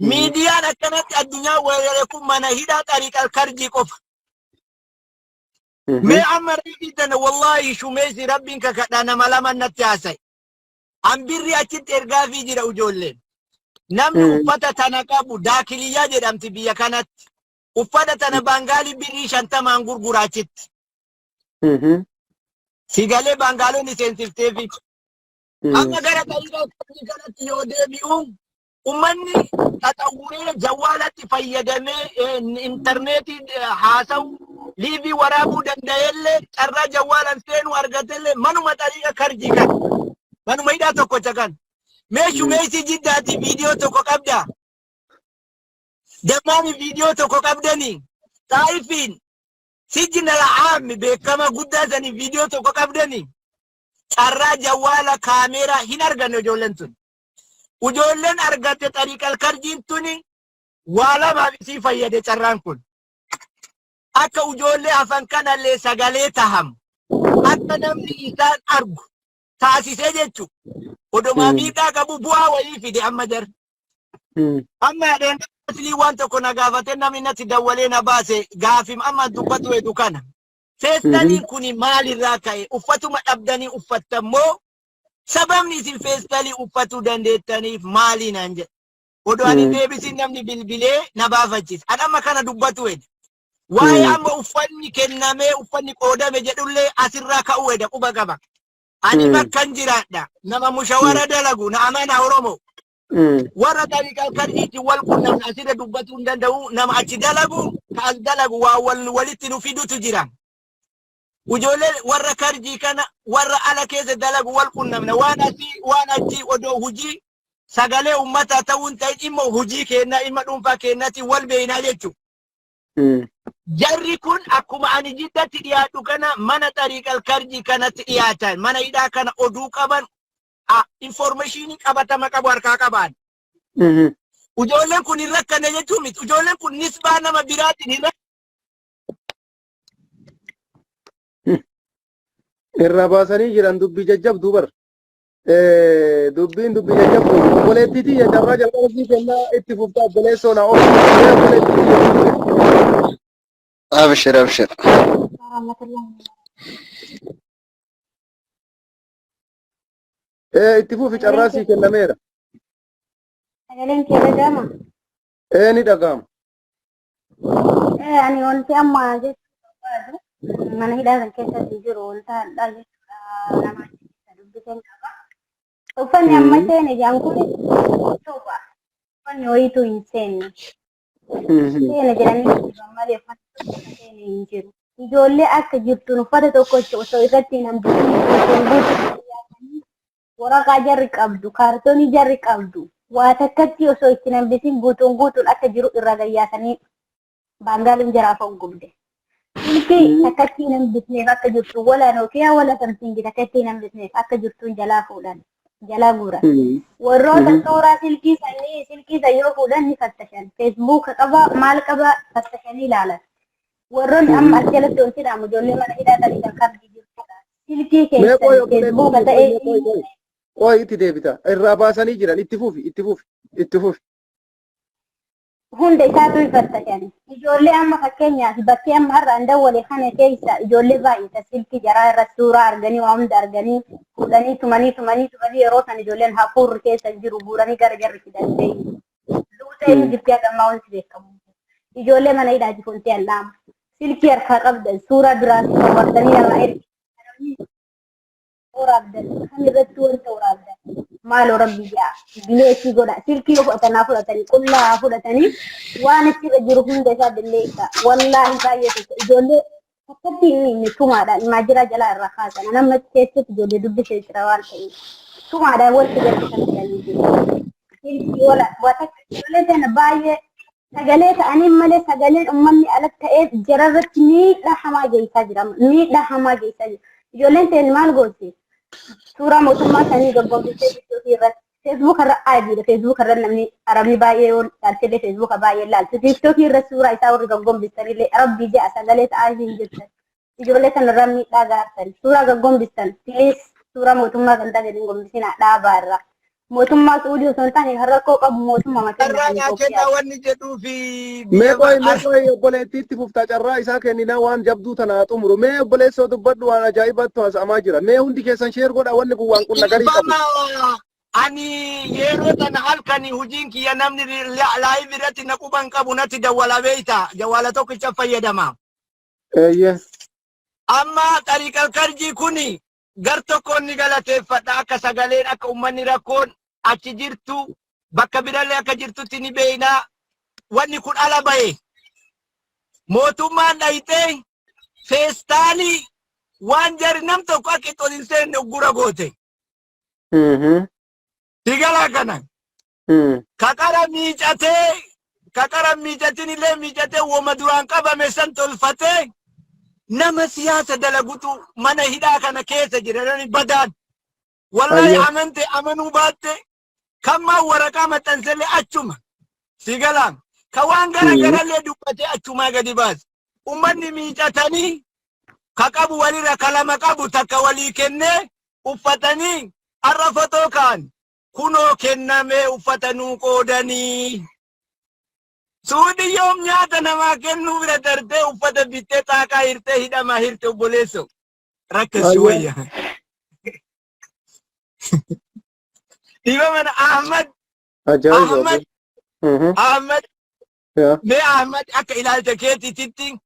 miidiyaan akkanatti addunyaa weerare kun mana hidha xariiqal karjii qofa. Mee amma riikitan wallahi shumeesi rabbiin kakadhaa nama lama natti haasa'e. Ambirri achitti ergaa fi jira ijoolleen. Namni uffata tana qabu daakiliyyaa jedhamti biyya kanatti. Uffata tana Bangaalii birrii 50 gurgura achitti. Sigalee Bangaalonni seensifteefi. Amma gara kanatti yoo deebi'u ummanni xaxawuree jawwaalatti fayyadamee intarneetii haasa'u liivii waraabuu danda'ellee carraa jawwaalan seenuu argatellee manuma xariiqa karjii kan manuma hidhaa tokkocha kan meeshu meesii jiddaati viidiyoo tokko qabda دماني فيديو تكو قبدني طائفين سجن العام بكما قدازني فيديو تكو قبدني carraa jawwaala kaameeraa hin arganne ijoolleen tun. Ijoolleen argatte xariiqal karjiin tuni waa lamaaf isii fayyade carraan kun. Akka ijoollee hafan kanallee sagalee taham. Akka namni isaan argu taasisee jechuudha. Odumaa miidhaa qabu bu'aa wayii fide amma jar. Amma yaadeen asli waan tokko na gaafate namni natti dawwalee na baase gaafim amma dubbatu edu kana. Feestaliin kuni maalirraa ka'e uffatuma dhabdanii uffattammoo sababni isin feestalii uffatuu dandeettaniif maali naan jedhe. Odoo ani deebisin namni bilbilee na baafachis. An amma kana dubbatu ede. Waa'ee amma uffanni kennamee uffanni qoodame jedhullee asirraa ka'uu ede quba qaba. Ani bakkan jiraadha. Nama mushawara dalagu na amana Oromoo. Warra tariiqal karjiitti wal qunnamne asirra dubbatuu hin danda'u nama achi dalagu ka as dalagu waa walitti nu fidutu jira. Ijoollee warra karjii kana warra ala keessa dalagu wal qunnamne waan achi odoo hujii sagalee uummataa ta'uun ta'e dhimma hujii kennaa dhimma dhuunfaa kennatti wal beeynaa jechuudha. Jarri kun akkuma ani jiddatti dhiyaatu kana mana tariiqal karjii kanatti dhiyaatan mana hidhaa kana oduu qaban information qabatama qabu harkaa qaban. Ijoolleen kun hin rakkanne jechuun miti. Ijoolleen kun nisbaa nama biraatiin hin irra baasanii jiran dubbii jajjabduu bar. Dubbiin dubbii jajjabduu. Obboleettiitii carraa jalqabasii kennaa itti fuftaa obboleessoo na oolu. أبشر أبشر. itti fufi carraa sii kennameera. Sagaleen kee dhaga'ama? Ni dhaga'ama. Ani wanti amma jechuudha mana hidhaa kan keessatti jiru wanta hadhaa jechuudha nama dubbiseen qaba. Uffanni amma seene jaan kun suuqa. Uffanni wayiitu hin seenne. Seene jedhanii malee uffanni seene hin jiru. Ijoollee akka jirtuun uffata tokko osoo irratti hin hambifne waraqaa jarri qabdu, kaartoonii jarri qabdu, waa takkatti osoo itti nambisin guutuun akka jiru irra gayyaasanii baangaaleen jaraaf hoggubde. Ilki takkatti nambisneef akka jirtu wala Nokiyaa wala Samsung takkatti nambisneef akka jirtuun jalaa fuudhan, jalaa guuran. Warroota suuraa silkii yoo fuudhan ni fattashan. Feesbuuka qaba, maal qaba fattashanii ilaalan. Warroonni amma as jalatti wanti dhaamu ijoollee mana hidhaatanii kan qabdi jirtudha. Silkii keessan feesbuuka ta'ee itti deebita. Irraa baasanii jiran itti fufi. Hunda isaatu ifattashan. Ijoollee amma fakkeenyaaf bakkee amma har'aan dawwale kana keessa ijoollee baay'ee silkii jaraa irra suuraa arganii waa hunda arganii fuudhanii tumanii yeroo san ijoolleen hafuurri keessa jiru guuranii gara jarri fidan ta'e. Duutee inni jirti hagammaa wanti beekamu. Ijoollee mana hidhaa jifontee allaama. Silkii harkaa qabdan suuraa biraatti wardanii nama ergi. Waraabdan kan irratti wanta waraabdan maal rabbi jaa bileetii godha silkii fudhatanii qullaa fudhatanii waan itti jiru hunda isaa dilleessa wallaahi baay'ee ijoollee akkatti inni tumaadhaan imaajiraa jalaa irraa kaasan nama keessatti ijoollee dubbisee jira waan ta'eef tumaadhaan wanti gadhiisan jedhanii jiru silkii wata ijoollee sana baay'ee sagalee ta'anii malee sagaleen uummanni ala ta'ee jararratti miidhaa hamaa geessaa jira. Ijoolleen ta'een maal gooti? Suuraa mootummaa sanii gaggombisee jirtu irratti feesbuuk irra aadiidha. Feesbuuk irra namni arabni baay'ee yoo ilaalchillee feesbuuka baay'ee ilaaltu. Tiiktookii irra suuraa isaa warri gaggombisanillee rabbii ja'a sagalee ta'aa hin jirtan. Ijoollee sana irra miidhaa gaartan. Suuraa gaggombisan filees suuraa mootummaa kan ta'e hin gombisinaa dhaabaa irra. Mootummaa Suudii osoo hin taane rakkoo qabu mootummaa mataa Carraa wanni jedhuu fi Mee obboleettiitti fuftaa carraa isaa kennina waan jabduu tanaa xumuru. Mee obboleessoo dubbadhu waan ajaa'ibatti haasa'amaa jira. Mee hundi keessan sheer godha wanni kun waan qunna garii qabu. Ani yeroo tana halkanii hujiin kiyya namni laayif irratti na quban qabu natti dawwala beeyta. Jawwala tokkicha fayyadama. Amma tariiqal karjii kuni gar tokkoon ni galateeffadha akka sagaleen akka uummanni rakkoon achi jirtu bakka birallee akka jirtutti ni beeynaa wanni kun ala bahe mootummaan dhayitee feestaalii waan jari nam tokko akka itti ol hin seenne uggura goote. Digala kana kaqara miicatee kaqaran miicatin illee miicatee woma duraan qabame san tolfatee nama siyaasa dalagutu mana hidhaa kana keessa jira badaan. Wallahi amante amanuu baatte kamma waraqaa maxxansellee achuma si galaan ka waan garagarallee dubbate achuma gadi baas. Ummanni miicatanii ka qabu walirra kalama qabu takka walii kennee uffatanii har'a fotoo kaan kunoo kennamee uffatanuu qoodanii. Suudi yoom nyaata namaa kennuu bira darbee uffata bittee xaaqaa hirtee hidhamaa hirte obboleesso rakkasi wayya. Dhiba mana Ahmad mee Ahmad akka ilaalcha keetiitti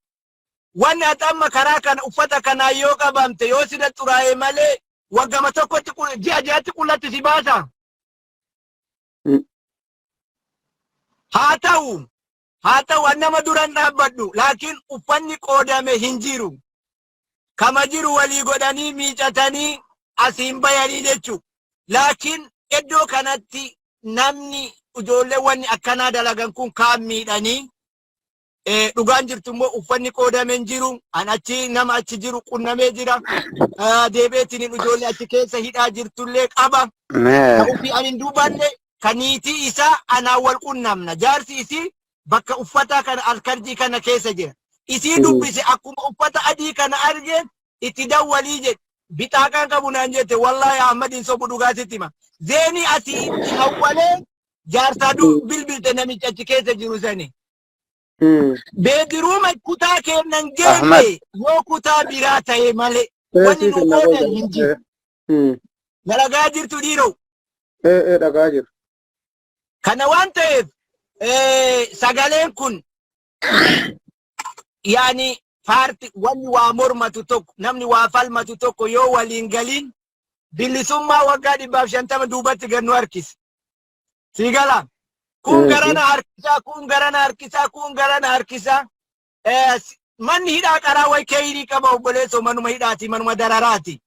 wanni ati amma karaa kana uffata kanaa yoo qabamte yoo sida xuraa'e malee waggama tokkotti ji'a ji'atti qullatti si baasa. Haa ta'u nama duran dhaabbadhu laakiin uffanni qoodame hin jiru. Kama jiru walii godhanii miicatanii asiin bayanii jechu. Laakiin iddoo kanatti namni ijoollee wanni akkanaa dalagan kun kaan miidhanii dhugaan jirtu immoo uffanni qoodame hin jiru. An achi nama achi jiru qunnamee jira. Deebeetiin ijoollee achi keessa hidhaa jirtullee qaba. Ta'uufi ani hin duubanne kaniitii isaa anaa wal qunnamna. Jaarsi isii bakka uffata kana alkarjii kana keessa jira. Isii dubbise akkuma uffata adii kana argeen itti dawwalii jedhe. Bitaakaan qabu naan jette wallahi Ahmadin sobu dhugaatitti hima. Zeeni asii itti hawwalee jaarsaa bilbilte namicha achi keessa jiru sani. Beediruuma kutaa kennan geesse yoo kutaa biraa ta'e malee wanni nu qoodan hin jiru. Dalagaa jirtu dhiiroo. Dhagaa jiru. Kana waan ta'eef sagaleen kun yaani paarti wanni waa mormatu tokko namni waa falmatu tokko yoo waliin galiin bilisummaa waggaa 150 duubatti gannu harkisa. Si gala kun garana harkisaa kun garana harkisaa kun garana harkisaa manni hidhaa qaraa way keeyrii qaba obboleesso manuma hidhaati manuma dararaati.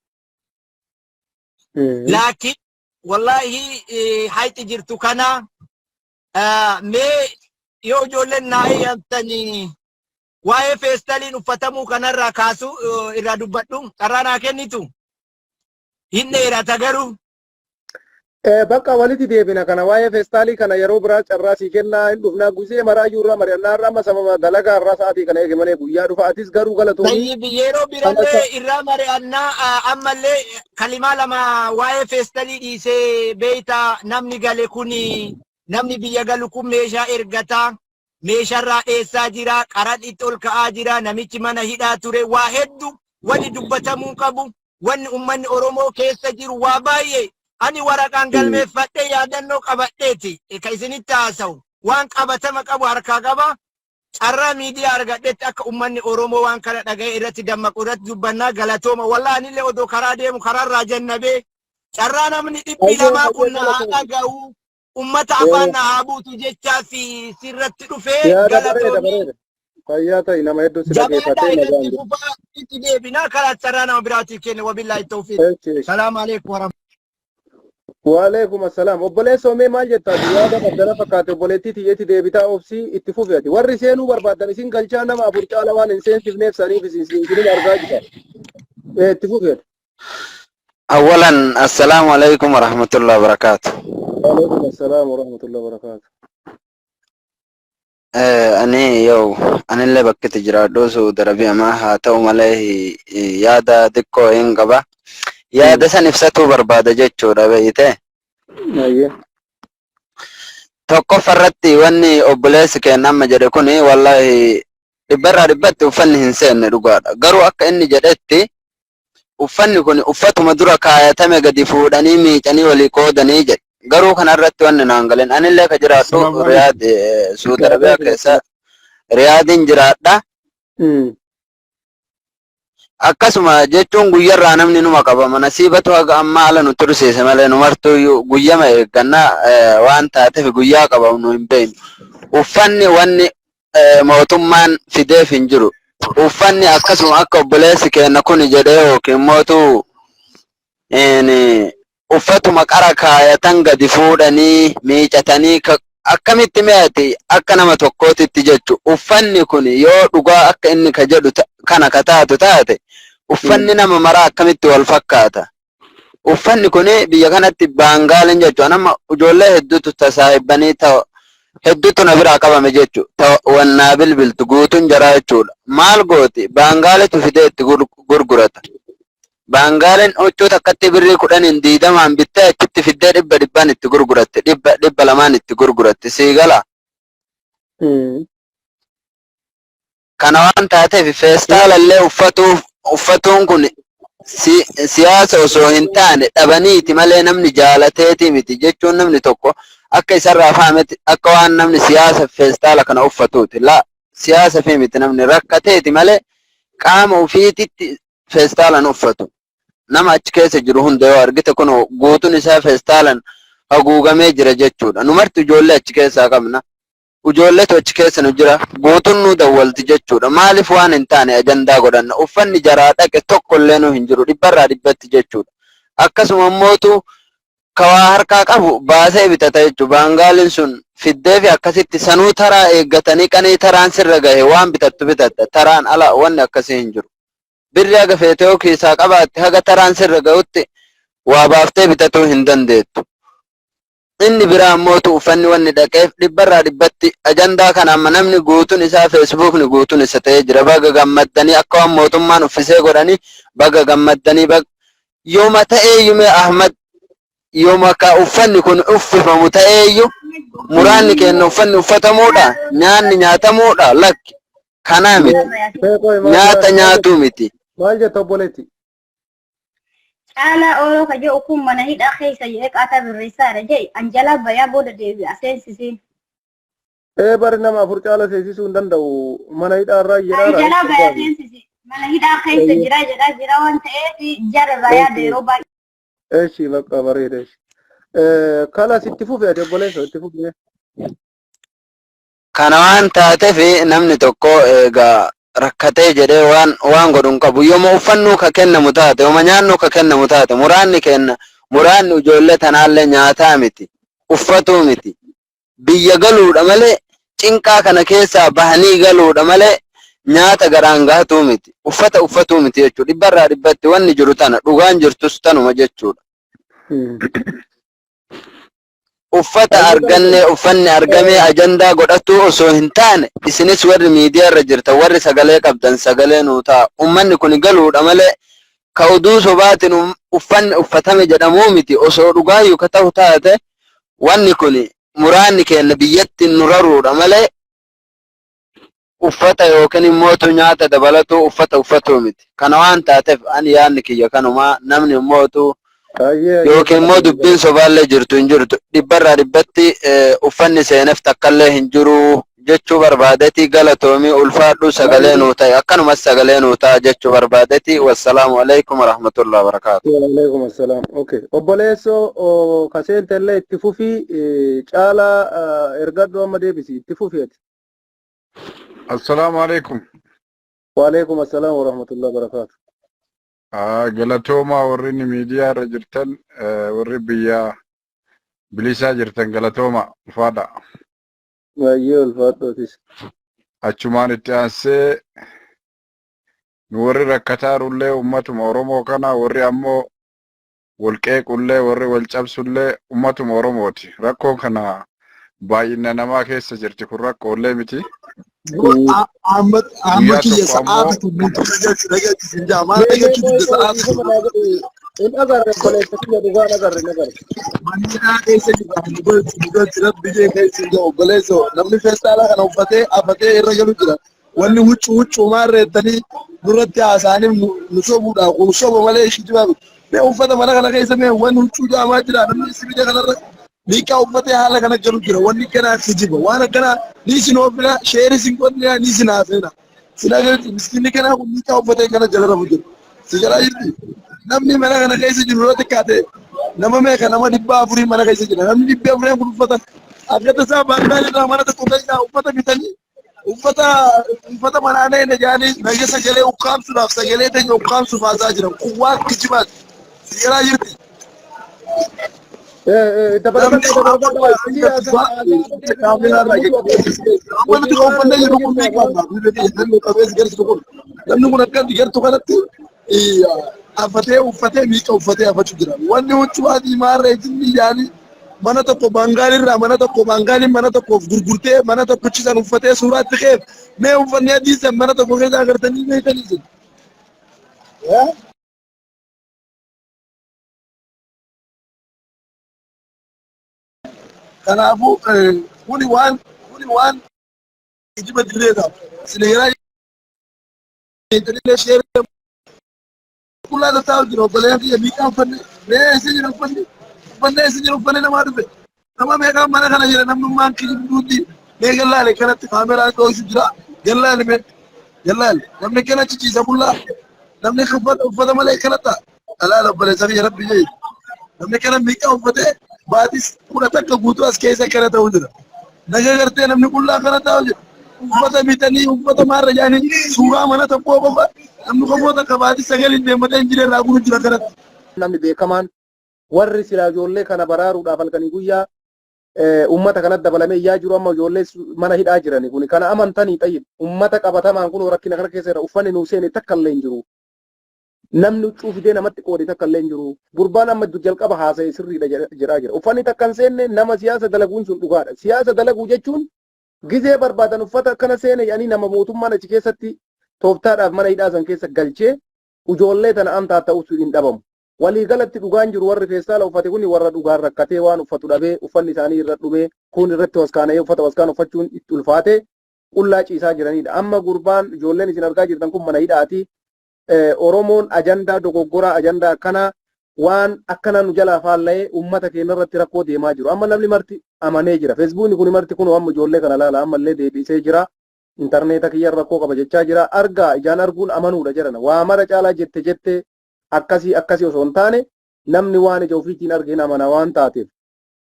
Laakiin wallahi hayti jirtu kana mee yoo ijoolleen naa eeyyamtanii waa'ee feestaliin uffatamuu kanarraa kaasu irraa dubbadhu carraa naa kennitu hin dheerata garuu. Bakka walitti deebina kana waa'ee feestalii kana yeroo biraa carraa sii kennaa hin dhufnaa gusee maraayyuu irraa mari'annaa irraa amma sababa dalagaa irraa sa'aatii kana eege malee guyyaa dhufa atis garuu galatoomii. Yeroo birallee irraa mari'annaa ammallee kalimaa lama waa'ee feestalii dhiisee beeyta namni gale kuni namni biyya galu kun meeshaa ergataa. Meesharraa eessaa jira qaran itti ol ka'aa jira namichi mana hidhaa ture waa hedduu wanni dubbatamuu qabu wanni ummanni Oromoo keessa jiru waa baay'ee ani waraqaan galmeeffadhee yaadannoo qabadheeti ka isinitti haasa'u waan qabatama qabu harkaa qaba carraa miidiyaa argadhetti akka ummanni Oromoo waan kana dhaga'e irratti dammaqu irratti dubbannaa galatooma wallahi anillee odoo karaa deemu karaarraa jannabee carraa namni 200 kun na haa dhaga'u. Ummata afaan na haa buutu jechaa fi sirratti dhufee galatoomii. Fayyaa ta'e nama hedduu si dhageeffatee nagaan jiru. Itti deebinaa karaa carraa nama biraatiif kenne wabillaahi tawfiiq. Salaamu alaikum warahmatullahi. Waalaikum assalaam. Obboleessa mee maal jettaa? Yaada qabdana fakkaate obboleettii xiyyeetti deebitaa obsii itti fufeeti. Warri seenuu barbaadan isin galchaa nama afur caala waan hin seensifneef saniif isin argaa jirtan. Itti fufeeti. أولا السلام عليكم ورحمة الله وبركاته. وعليكم السلام ورحمة الله وبركاته. أنا اللي بكت جرادوسو دربي ما هاتو مليه يادا دكو إنقبا يادا سنفساتو بربادة جيتشو ربيته. أيه. توقف فرطي واني أبليس كينام جريكوني والله إبرا ربطي وفني هنسين رقادا قروا أكا إني جريتي uffanni kun uffatuma dura kaayatame gadi fuudhanii miicanii walii qoodanii jedhe garuu kanarratti wanni naan galeen anillee ka jiraadhu Riyaad Suudi Arabiyaa keessa Riyaadin jiraadha. Akkasuma jechuun guyyarraa namni numa qabama nasiibatu haga amma ala nu tursiise malee numartuu guyyama eeggannaa waan taateef guyyaa qabamnu hin beeknu. Uffanni wanni mootummaan fideef hin jiru. Uffanni akkasuma akka obboleessi keenya kun jedhee yookiin mootu uffatuma qara kaayatan gadi fuudhanii miicatanii akkamitti mi'aati akka nama tokkootitti jechu uffanni kun yoo dhugaa akka inni ka jedhu kana ka taatu taate uffanni nama maraa akkamitti wal fakkaata. Uffanni kun biyya kanatti baangaaleen jechuudha. Nama ijoollee hedduutu tasaahibanii hedduutu na biraa qabame jechuudha. Wannaa bilbiltu guutuun jaraa jechuudha. Maal gooti? Baangaaletu fidee itti gurgurata. Baangaaleen huccuu takkatti birrii 10 bittee achitti fiddee 100 itti gurguratte. 200 itti gurguratte. Siigala. Kana waan taateef feestaalallee uffatuun kun siyaasa osoo hin taane dhabaniiti malee namni jaalateeti miti jechuun namni tokko akka isarraa faametti akka waan namni siyaasa feestaala kana uffatuuti. La siyaasa fi miti namni rakkateeti malee qaama ufiititti feestaalan uffatu. Nama achi keessa jiru hunda yoo argite kun guutuun isaa feestaalan haguugamee jira jechuudha. Numarti ijoollee achi keessaa qabna. Ijoolleetu achi keessa nu jira. Guutuun nu dawwalti jechuudha. Maaliif waan hin taane ajandaa godhanna? Uffanni jaraa dhaqe tokkollee nu hin jiru. 100% jechuudha. Akkasuma immootu kawaa harkaa qabu baasee bitata jechuudha. Baangaaliin sun fiddee fi akkasitti sanuu taraa eeggatanii qanii taraan sirra gahe waan bitattu bitatta. Taraan ala wanni akkasii hin jiru. Birri haga feetee yoo keessaa qabaatte haga taraan sirra gahutti waa baaftee bitatuu hin dandeettu. Inni biraa ammootu uffanni wanni dhaqeef 100% ajandaa kana amma namni guutuun isaa feesbuukni guutuun isa ta'ee jira. Baga gammaddanii akka waan mootummaan uffisee godhanii baga gammaddanii yooma ta'eeyyume Ahmad yooma ka uffanni kun uffifamu ta'eeyyu muraanni kenna uffanni uffatamuudha nyaanni nyaatamuudha lakki kanaa miti nyaata nyaatuu miti. Maal jetta obboleetti? Ala oro kaje ukun mana hidha keessa jedhee qaataa birreessaadha jedhe Anjalaa Bayaa booda deebi'a seensisiin. Bari nama 4 caala seensisuu hin danda'u mana hidhaa irraa jedhaa. Anjalaa Bayaa seensisi mana hidhaa keessa jira waan ta'eef jara Bayaa yeroo baay'ee. Eeshi bakka bareeda. Kala sitti fufee ati obboleessa itti fufee. Kana waan taateef namni tokko egaa rakkatee jedhee waan godhun qabu yooma uffannuu ka kennamu taate yooma nyaannuu ka kennamu taate muraanni ijoollee tanaallee nyaataa miti uffatuu miti biyya galuudha malee cinqaa kana keessaa bahanii galuudha malee nyaata garaan gahatuu miti uffata uffatuu miti jechuudha. 100% wanni jiru tana dhugaan jirtus tanuma jechuudha. Uffata arganne uffanni argamee ajandaa godhatu osoo hin taane isinis warri miidiyaa irra jirtan warri sagalee qabdan sagalee nuu ta'a. Ummanni kun galuudha malee ka oduu sobaatiin uffanni uffatame jedhamuu miti osoo dhugaayyuu ka ta'u taate wanni kun muraanni keenya biyyatti nu raruudha malee uffata yookiin immootu nyaata dabalatu uffata uffatuu miti. Kana waan taateef ani yaadni kiyya kanumaa namni immootu yookiin immoo dubbiin sobaallee jirtu hin jirtu 100% uffanni seeneef takkallee hin jiru jechuu barbaadeeti galatoomii ulfaadhu sagalee nuu ta'e akkanumas sagalee nuu ta'a jechuu barbaadeeti. Wassalaamu alaikum warahmatullahi wabarakaatu. Wa alaikum assalam. Okay. Obboleesso kaseentellee itti fufii caalaa ergadhu amma deebisi itti fufieti. Assalamu alaikum. Wa alaikum assalam warahmatullahi wabarakatuh. Galatooma warri miidiyaa irra jirtan warri biyya bilisaa jirtan galatooma ulfaadha. Baay'ee ulfaadhootis. Achumaan itti aansee nu warri rakkataarullee ummatuma Oromoo kana warri ammoo walqeequllee warri wal cabsullee ummatuma Oromooti. Rakkoon kana baay'ina namaa keessa jirti kun rakkoollee miti. Ahmad kiyya sa'aati kun nuti dhagaatti jaamaa dhagaatti sa'aati kun in agarre obboleessa kiyya dhugaan agarre. Manniidhaa keessa jirti rabbi jee keessa jira obboleessa namni feestaalaa kana uffatee afatee irra galu jira. Wanni huccuu maarreettanii nurratti haasa'anii nu sobuudhaaf kun soba malee ishii jimaa mee uffata mana kana keessa mee wanni huccuu jaamaa jira namni sibila kanarra Nika uffate haala kana galu jira wanni kana kijiba waan akkana ni sinofina sheeri sin qonna ni sinafina sinagalti miskini kana kun nika uffate kana jala jira sigara jirti namni mana kana keessa jiru rote kaate nama me kana nama dibba afuri mana keessa jira namni dibba afuri kun uffata akkata saa baangaali irraa mana tokko keessa uffata bitanii uffata manaanee na jaanii nagee sagalee ukkaamsuudhaaf sagalee teenya ukkaamsuuf haasaa jiran kun waan kijibaati sigara jirti mana tokko Bangaaliirraa mana tokko Bangaaliin mana tokkoof gurgurtee mana tokko cisan uffatee suuraa itti ka'eef mee uffanni adiisan mana tokko keessa agartanii beekanii jiru. Kanaafuu kuni waan ijiba direedhaaf sineeraa intalillee sheeree kullaa tattaa'u jira obboleeyyan kiyya miidhaan uffanne mee eessa jira uffanne uffanne eessa jira uffanne namaa dhufe nama meeqaan mana kana jira namnummaan kijibduutti mee gallaale kanatti kaameraan dho'isu jira gallaale mee gallaale namni kana ciciisa kullaa namni uffata malee kana ta'a alaala obboleessa kiyya rabbi jee namni kana miidhaan uffatee baatis kudha takka guutuu as keessa kana ta'u jira naga gartee namni kullaa kana ta'u jira uffata bitanii uffata maarra jaanii suuraa mana tokkoo qofa namni qofoota qabaati sagalin deemmatee hin jireen raaguu jira kanatti. Namni beekamaan warri silaa ijoollee kana baraaruudhaaf halkanii guyyaa ummata kanatti dabalamee iyyaa jiru amma ijoollee mana hidhaa jirani kun kana amantanii xayyib ummata qabatamaan kun rakkina kana keessa uffanni nuu seene takka illee hin jiru. Namni huccuu fidee namatti qoode takka illee hin jiru. Gurbaan amma jalqaba haasa'e sirriidha jedhaa jira. Uffanni takka hin seenne nama siyaasa dalaguun sun dhugaadha. Siyaasa dalaguu jechuun gizee barbaadan uffata akkana seene yaanii nama mootummaan achi keessatti tooftaadhaaf mana hidhaa san keessa galchee ijoollee tana amtaa ta'us hin dhabamu. Waliigalatti dhugaan jiru warri feestaala uffate kun warra dhugaan rakkatee waan uffatu dhabee uffanni isaanii irra dhumee kun irratti waskaanee uffata waskaan uffachuun itti ulfaate qullaa ciisaa jiranidha. Amma gurbaan ijoolleen isin argaa jirtan kun mana hidhaati. Oromoon ajandaa dogoggoraa ajandaa akkana waan akkana nu jalaa faalla'ee uummata keenya irratti rakkoo deemaa jiru. Amma namni marti amanee jira. Feesbuukni kun marti kun amma ijoollee kana laala ammallee deebisee jira. Intarneeta kiyya rakkoo qaba jechaa jira. Argaa ijaan arguun amanuudha jedhana. Waa mara caalaa jette akkasii osoo hin taane namni waan ija ofiitiin argeen amana waan taateef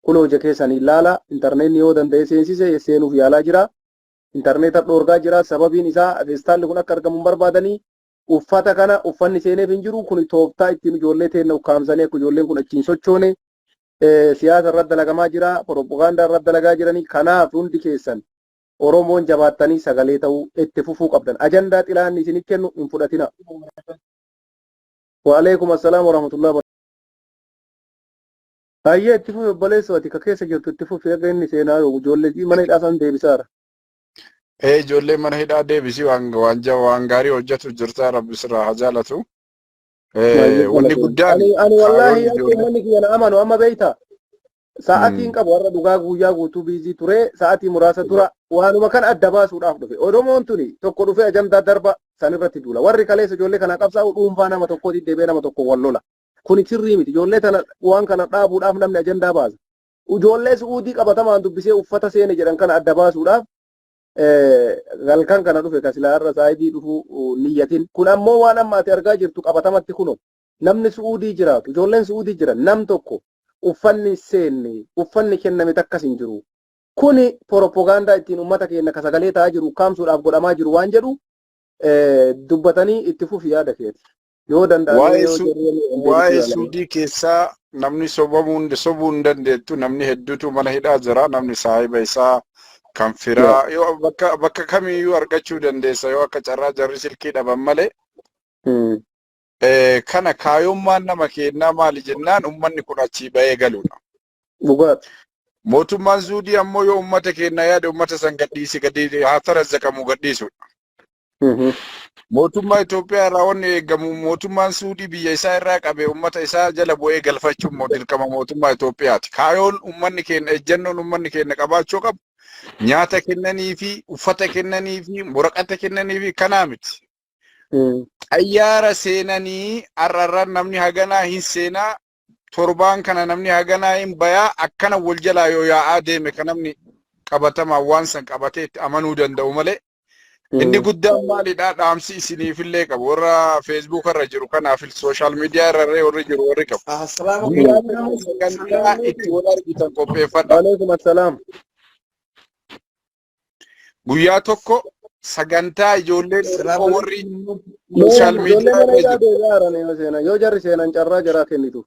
kunoo ija keessanii ilaala. Intarneetni yoo danda'e seensise seenuuf yaalaa jira. Intarneeta dhoorgaa jira. Sababiin isaa feestaalli kun akka argamu barbaadanii uffata kana uffanni seeneef hin jiru kun tooftaa ittiin ijoollee teenna ukkaamsanii akka ijoolleen kun achiin sochoone siyaasa irratti dalagamaa jira. Propagaandaa irratti dalagaa jiranii kanaaf hundi keessan Oromoon jabaattanii sagalee ta'uu itti fufuu qabdan. Ajandaa xilaanni isinii kennu hin fudhatina. Waalaikum assalam warahmatullahi wabarakatuh. Hayyee itti fufi obboleessa ati ka keessa jirtu itti fufi erga inni seenaa ijoollee mana hidhaa san deebisaara. Ijoollee mana hidhaa deebisii waan gaarii hojjetu jirta rabbi sirraa haa jaalatu. Wanni guddaan ani wallahi manni kiyya na amanu amma beeyta. Sa'aatiin qabu warra dhugaa guyyaa guutuu biizii ture sa'aatii muraasa tura waanuma kan adda baasuudhaaf dhufe. Oromoon tuni tokko dhufe ajandaa darba san irratti duula. Warri kaleessa ijoollee kana qabsaa'u dhuunfaa nama tokkooti deebee nama tokko wal lola. Kuni sirrii miti. Ijoollee tana waan kana dhaabuudhaaf namni ajandaa baasa. Ijoollee su'uudii qabatamaan dubbisee uffata seene jedhan kana adda baasuudhaaf galkan kana dhufe kasilaa irra saayidii dhufu niyyatin. Kun ammoo waan amma ati argaa jirtu qabatamatti kuno. Namni su'uudii jiraatu ijoolleen su'uudii jiran nam tokko uffanni seenne uffanni kenname takkas hin jiru. Kuni propagaandaa ittiin uummata keenya ka sagalee ta'aa jiru kaamsuudhaaf godhamaa jiru waan jedhu dubbatanii itti fufi yaada keeti. Yoo danda'ame waa'ee suudii keessaa namni sobuu hin dandeettu namni hedduutu mana hidhaa jira namni saahiba isaa kan firaa yoo bakka kamiyyuu argachuu dandeessa yoo akka carraa jarri silkii dhaban malee. Kana kaayummaan nama kennaa maali jennaan ummanni kun achii ba'ee galuudha. Mootummaan Suudii ammoo yoo ummata kennaa yaada ummata san gadi haa tarazaqamu gadhiisudha. Mootummaa Itoophiyaa irraa wanni eegamu mootummaan Suudii biyya isaa irraa qabee ummata isaa jala bu'ee galfachuun dirqama mootummaa Itoophiyaati. Kaayoon ummanni keenya ejjennoon ummanni keenya qabaachuu qabu nyaata kennanii fi uffata kennanii fi waraqata kennanii fi kanaa miti. Xayyaara seenanii arrarran namni haganaa hin seenaa torbaan kana namni haganaa hin bayaa akkana wal jalaa yoo yaa'aa deeme kan namni qabatamaan waan san qabatee itti amanuu danda'u malee. Inni guddaan maalidhaa dhaamsi isiniifillee qabu warra Facebook irra jiru kanaaf social media irra warri jiru warri qabu. Sagantaa itti wal argitan qopheeffadha. Waalaikum assalaam. Guyyaa tokko sagantaa ijoolleen warri social media irra jiru. Yoo jarri seenan carraa jaraa kennitu.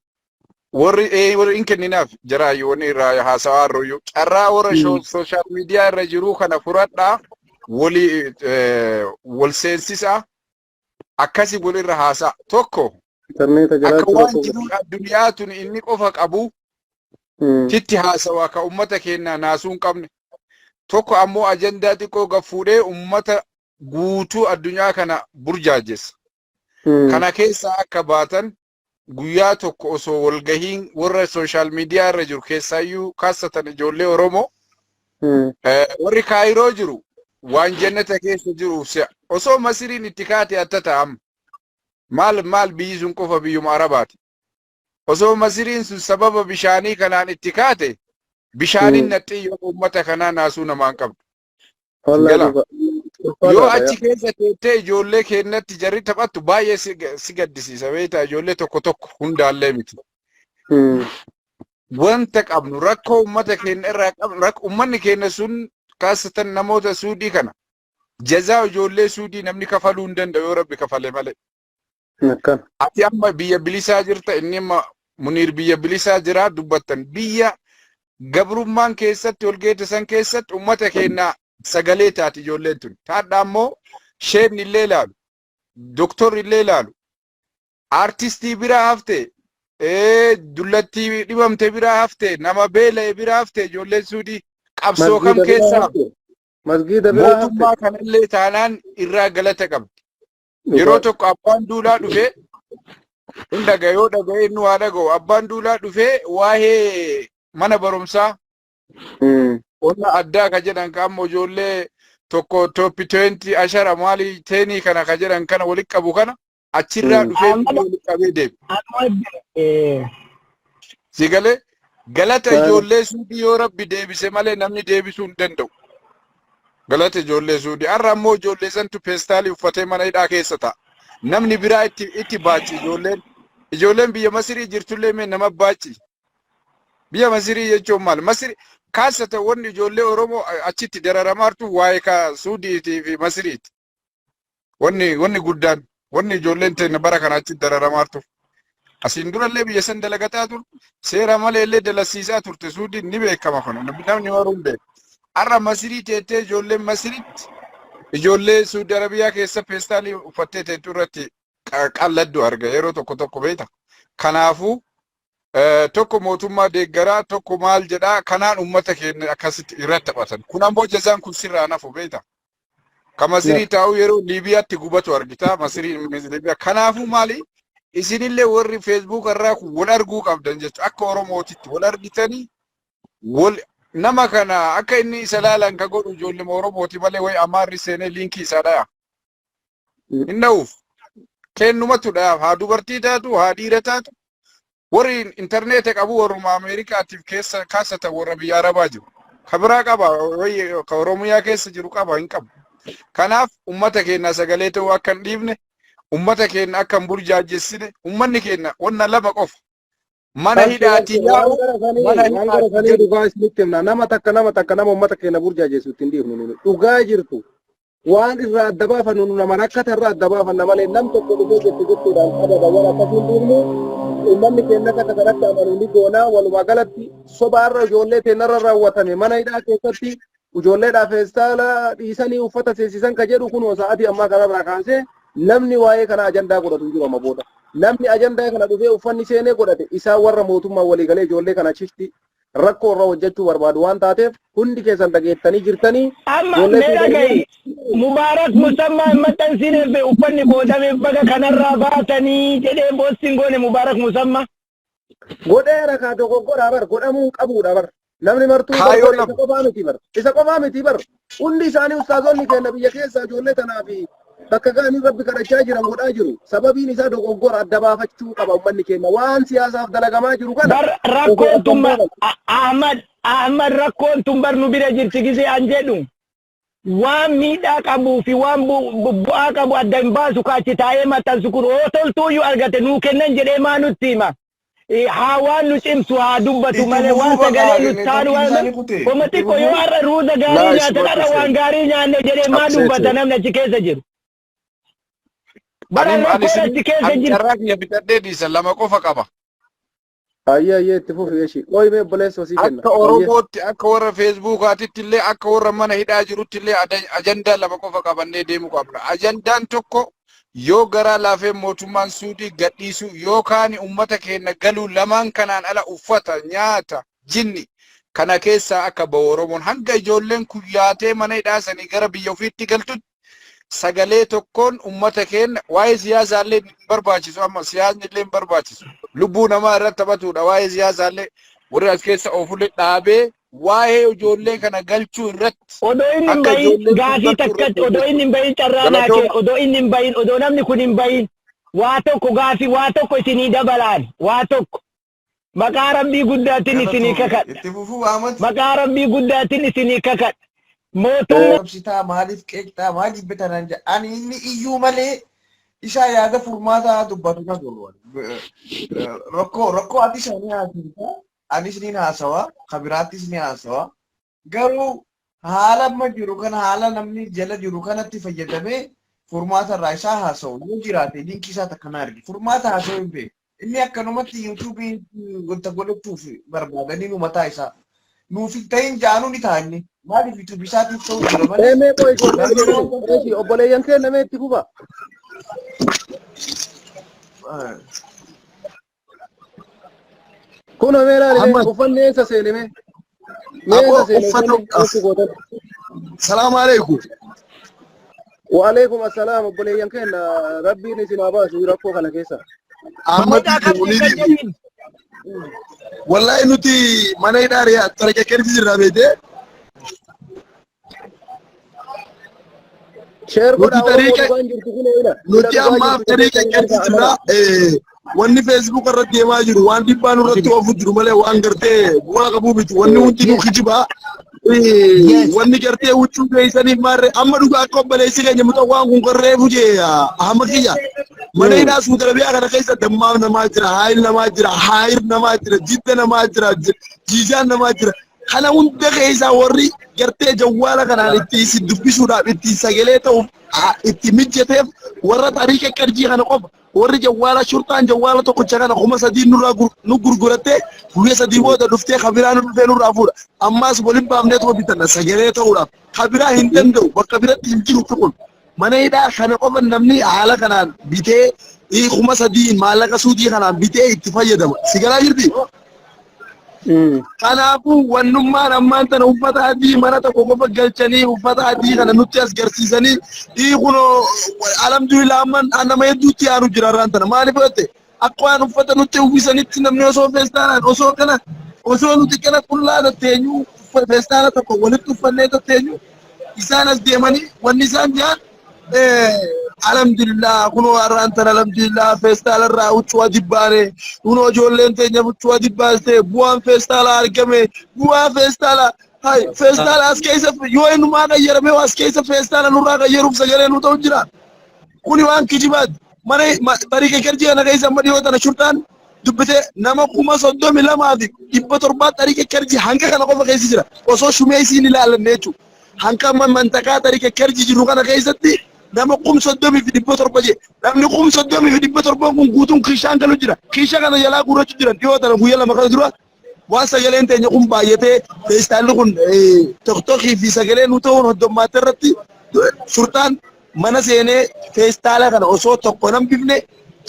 warri in kenninaaf jiraayyuu wanni irraa haasawaa royyuu carraa warra social media irra jiru kana furadhaa wal seensisaa akkasi walirra haasaa tokko akka waan jiru addunyaa tun inni qofa qabu titti haasawaa ka ummata keenya naasuu hin qabne tokko ammoo ajandaa xiqqoo gaffuudhee ummata guutuu addunyaa kana burjaajessa kana keessa akka baatan guyyaa tokko osoo walgahiin warra social media irra jiru keessaayyuu kaasatan ijoollee Oromoo warri Kaayiroo jiru waan jannata keessa jiru osoo Masiriin itti kaate atta ta'am maal biyyi sun qofa biyyuma Arabaati osoo Masiriin sun sababa bishaanii kanaan itti kaate bishaanin naxxii yoo ummata kanaa naasuu namaan qabdu yoo achi keessa teettee ijoollee keenyatti jarri taphattu baay'ee si gaddisiisa beektaa ijoollee tokko hundaallee miti wanta qabnu rakkoo ummata keenya irraa qabnu ummanni keenya sun kaasatan namoota Suudii kana jazaa ijoollee Suudii namni kafaluu hin danda'u yoo Rabbi kafale malee ati amma biyya bilisaa jirta inni amma Muniir biyya bilisaa jira dubbattan biyya gabrummaan keessatti olgeete san keessatti ummata keenya sagalee taati ijoolleen tun taadhaa ammoo sheen illee ilaalu doktorri illee ilaalu artistii biraa hafte dullattii dhibamte biraa hafte nama beela'e biraa hafte ijoolleen Suudii qabsoo kam keessaa mootummaa kanallee taanaan irraa galata qabdi yeroo tokko abbaan duulaa dhufee hundaga yoo dhaga'e inni waa dhaga'u abbaan duulaa dhufee waa'ee mana barumsaa onna addaa ka jedhan ka ammoo ijoollee tokko top 20 ashara maali teenii kana ka jedhan kana walitti qabu kana achirraa dhufee walitti qabee deebi sigalee galata ijoollee Suudii yoo Rabbi deebise malee namni deebisuu hin danda'u galata ijoollee Suudii har'a ammoo ijoollee santu peestaalii uffatee mana hidhaa keessa ta'a namni biraa itti baachi ijoolleen biyya Masirii jirtullee mee nama baachi biyya Masirii jechuun maal Masirii kaasata wanni ijoollee Oromoo achitti dararamaartu waa'ee ka Suudiitii fi Masiriiti wanni guddaan wanni ijoolleen teenya bara kana achitti dararamaartu asiin durallee biyya san dalagataa tur seera malee illee dalasiisaa turte Suudiin ni beekama kana namni waruun beeka har'a Masirii teettee ijoolleen Masiriitti ijoollee Suudi Arabiyaa keessa peestaalii uffattee teettu irratti qalladdu arga yeroo tokko beeta kanaafuu tokko mootummaa deeggaraa tokko maal jedhaa kanaan ummata keenya akkasitti irratti taphatan kun ammoo jazaan kun sirraa nafu beeta ka Masirii taa'u yeroo Liibiyaatti gubatu argita Masirii Liibiyaa kanaafuu maali isinillee warri Facebook irraa kun wal arguu qabdan jechuudha akka Oromootitti wal argitanii nama kana akka inni isa laalan ka godhu ijoollee Oromooti malee way amaarri seenee liinkii isaa dhaya inna'uuf kennumatu dhaya haa dubartii taatu haa dhiira taatu warri internet qabu warruma Ameerikaatiif keessa kaasata warra biyya Arabaa jiru ka biraa qaba ka Oromiyaa keessa jiru qaba hin qabu kanaaf ummata keenya sagalee ta'uu akka hin dhiifne ummata keenya akka hin burjaajessine ummanni keenya wanna lama qofa mana hidhaatii yaa'u mana hidhaatii dhugaa isinitti himna nama takka nama ummata keenya burjaajessu ittiin dhiifnu dhugaa jirtu waan irraa adda baafannu nama rakkata irraa adda baafanna malee nam tokko dhufee jechuudhaan adada waan akkasiin dhiifnu ummanni keenya akka kanatti amanu ni goona walumaa galatti sobaarra ijoollee teenarra raawwatame mana hidhaa keessatti ijoolleedhaaf feestaala dhiisanii uffata seesisan ka jedhu kun sa'aatii ammaa kanarraa kaasee namni waa'ee kana ajandaa godhatu jiru amma booda namni ajandaa kana dhufee uffanni seenee godhate isaa warra mootummaa walii galee ijoollee kana achitti rakkoo irra hojjechuu barbaadu waan taateef hundi keessan dhageettanii jirtanii amma meera gahi Mubaarak Musammaa maxxansineef uffanni qoodame baga kanarraa baatanii jedhee boostiin goone Mubaarak Musammaa godheera kaa dogoggora bar godhamuu qabuudha bar namni martuu isa qofaa miti bar hundi isaanii ustaazonni keenya biyya keessa ijoollee tanaa fi bakka gaanii Rabbi kadhachaa jiran godhaa jiru sababiin isaa dogoggora adda baafachuu qaba ummanni keenya waan siyaasaaf dalagamaa jiru kana rakkoon tumma Ahmad rakkoon tumbar nu bira jirti gisee an jedhu waan miidhaa qabuu fi waan bu'aa qabu adda hin baasu kaachi taa'ee maxxansu kun oo toltuuyyuu argate nuu kennan jedhee maa nutti hima haa waan nu cimsu haa dubbatu malee waan sagalee nu taanu waan oma xiqqoo yoo har'a ruuza gaarii nyaatan har'a waan gaarii nyaanne jedhee maa dubbata namni achi keessa jiru bara achi keessa jiru carraa kiyya bitadhee dhiisa lama qofa qaba Ayye tifu fiyeshi. Oi me bolesso si kenna. akka Oromootti akka warra Feesbuukaatitti illee akka warra mana hidhaa jirutti illee ajandaa lama qofa qabannee deemuu qabna. Ajandaan tokko yoo garaa laafee mootummaan Suudii gadhiisu yookaan uummata keenya galuu lamaan kanaan ala uffata nyaata jinni kana keessaa akka ba'u Oromoon hanga ijoolleen kuyyaatee mana hidhaa sanii gara biyya ofiitti galtutti sagalee tokkoon uummata keenya waa'ee siyaasaallee barbaachisu amma siyaasni illee barbaachisu lubbuu namaa irratti taphatudha waa'ee siyaasaallee warri as keessa ofulle dhaabee waa'ee ijoollee kana galchuu irratti odoo inni hin bahin gaafii takkatti odoo inni hin bahin carraanaa kee odoo inni hin bahin odoo namni kun hin bahin waa tokko gaafii waa tokko isinii dabalaan waa tokko maqaa rabbii guddaatiin isinii kakadha maqaa rabbii guddaatiin isinii kakadha mootummaa qabsitaa maaliif qeeqxaa maaliif bitanan jedha ani inni iyyuu malee isa yaada furmaata dubbatu kan jiru rakkoo ati isaanii haasawaa anis ni haasawa kabiraattis ni haasawa garuu haala amma jiru kana haala namni jala jiru kanatti fayyadamee furmaata irraa isaa haasawu yoo jiraate linkii isaa takkanaa argi furmaata haasawu hin beeku inni akkanumatti yuutuubii wanta godhachuuf barbaadanii nu mataa isaa nuuf hin ta'in jaanuu ni taa'anni maaliif yuutuubii isaatiif ta'uu jira malee. Mee qoy obboleeyyan keenya mee itti fufa. Kuna meera uffanni eessa seenime? Salaamu alaikum. Wa alaikum assalam obboleeyyan keenya rabbiin isin haa baasu rakkoo kana keessa. Wallahi nuti mana hidhaa tarjaa keessa jirra beete. Sheer godhaa nuti amma tarjaa keessa jirra. Wanni Facebook irratti deemaa jiru waan dhibbaan irratti oofu jiru malee waan gartee bu'aa qabu miti wanni hundi nu kijiba wanni gartee huccuu keessaniif maarree amma dhugaa akka obboleessi keenya muta waan kun qarreefu jee ahmad kiyya mana hidhaa Suudi Arabiyaa kana keessa dammaaf namaa jira haayir namaa jira jidda namaa jira jiijaan namaa jira kana hunda keessa warri gartee jawwaala kanaan itti isin dubbisuudhaaf itti sagalee ta'uuf itti mijjateef warra tariika qarjii kana qofa warri jawwaala shurtaan jawwaala tokkocha kana kuma sadii nu gurgurattee guyyaa sadii booda dhuftee kabiraa nu dhufee nurraa fuudha ammaas waliin baafnee tuma bitanna sagalee ta'uudhaaf kabiraa hin danda'u bakka biratti hin jiru kun mana hidhaa kana qofa namni haala kanaan bitee kuma sadii maallaqa Suudii kanaan bitee itti fayyadama sigalaa jirti. Kanaafuu wannummaan ammaan tana uffata adii mana tokko qofa galchanii uffata adii kana nutti as garsiisanii kunoo alhamdulillah amman nama hedduutti aanu jira irraan tana maaliif ootte akka waan uffata nutti uwwisanitti namni osoo feestaanaan osoo nuti kana qullaa teenyu feestaana tokko walitti uffannee teenyu isaan as deemanii wanni isaan jaan alhamdulillah kuno arrantan alhamdulillah festival irraa huccuu adibbaane kuno ijoolleen teenya huccuu adibbaastee bu'aan festival argame bu'aa festival hay festival as keessa yoo innumaa qayyarame as keessa festival nurraa qayyaruuf sagalee nu ta'u jira kuni waan kijibaat mana tariika kerjii kana keessa amma dhiyoo tana shurtaan dubbite nama kuma 32 fi 700 tariika kerjii hanga kana qofa keessa jira osoo shumee isiin ilaalanne jechuudha hanga mantakaa tariika kerjii jiru kana keessatti nama kum 30 fi 700 je namni kum 30 fi 700 kun guutuun kiishaan galu jira kiisha kana jalaa guurachuu jiran dhiyoo tana guyyaa lama kana dura waan sagaleen teenya kun baay'atee feestaalli kun tokkokkii fi sagalee nu ta'uun hoddommaate irratti shurtaan mana seenee feestaala kana osoo tokko nan bifne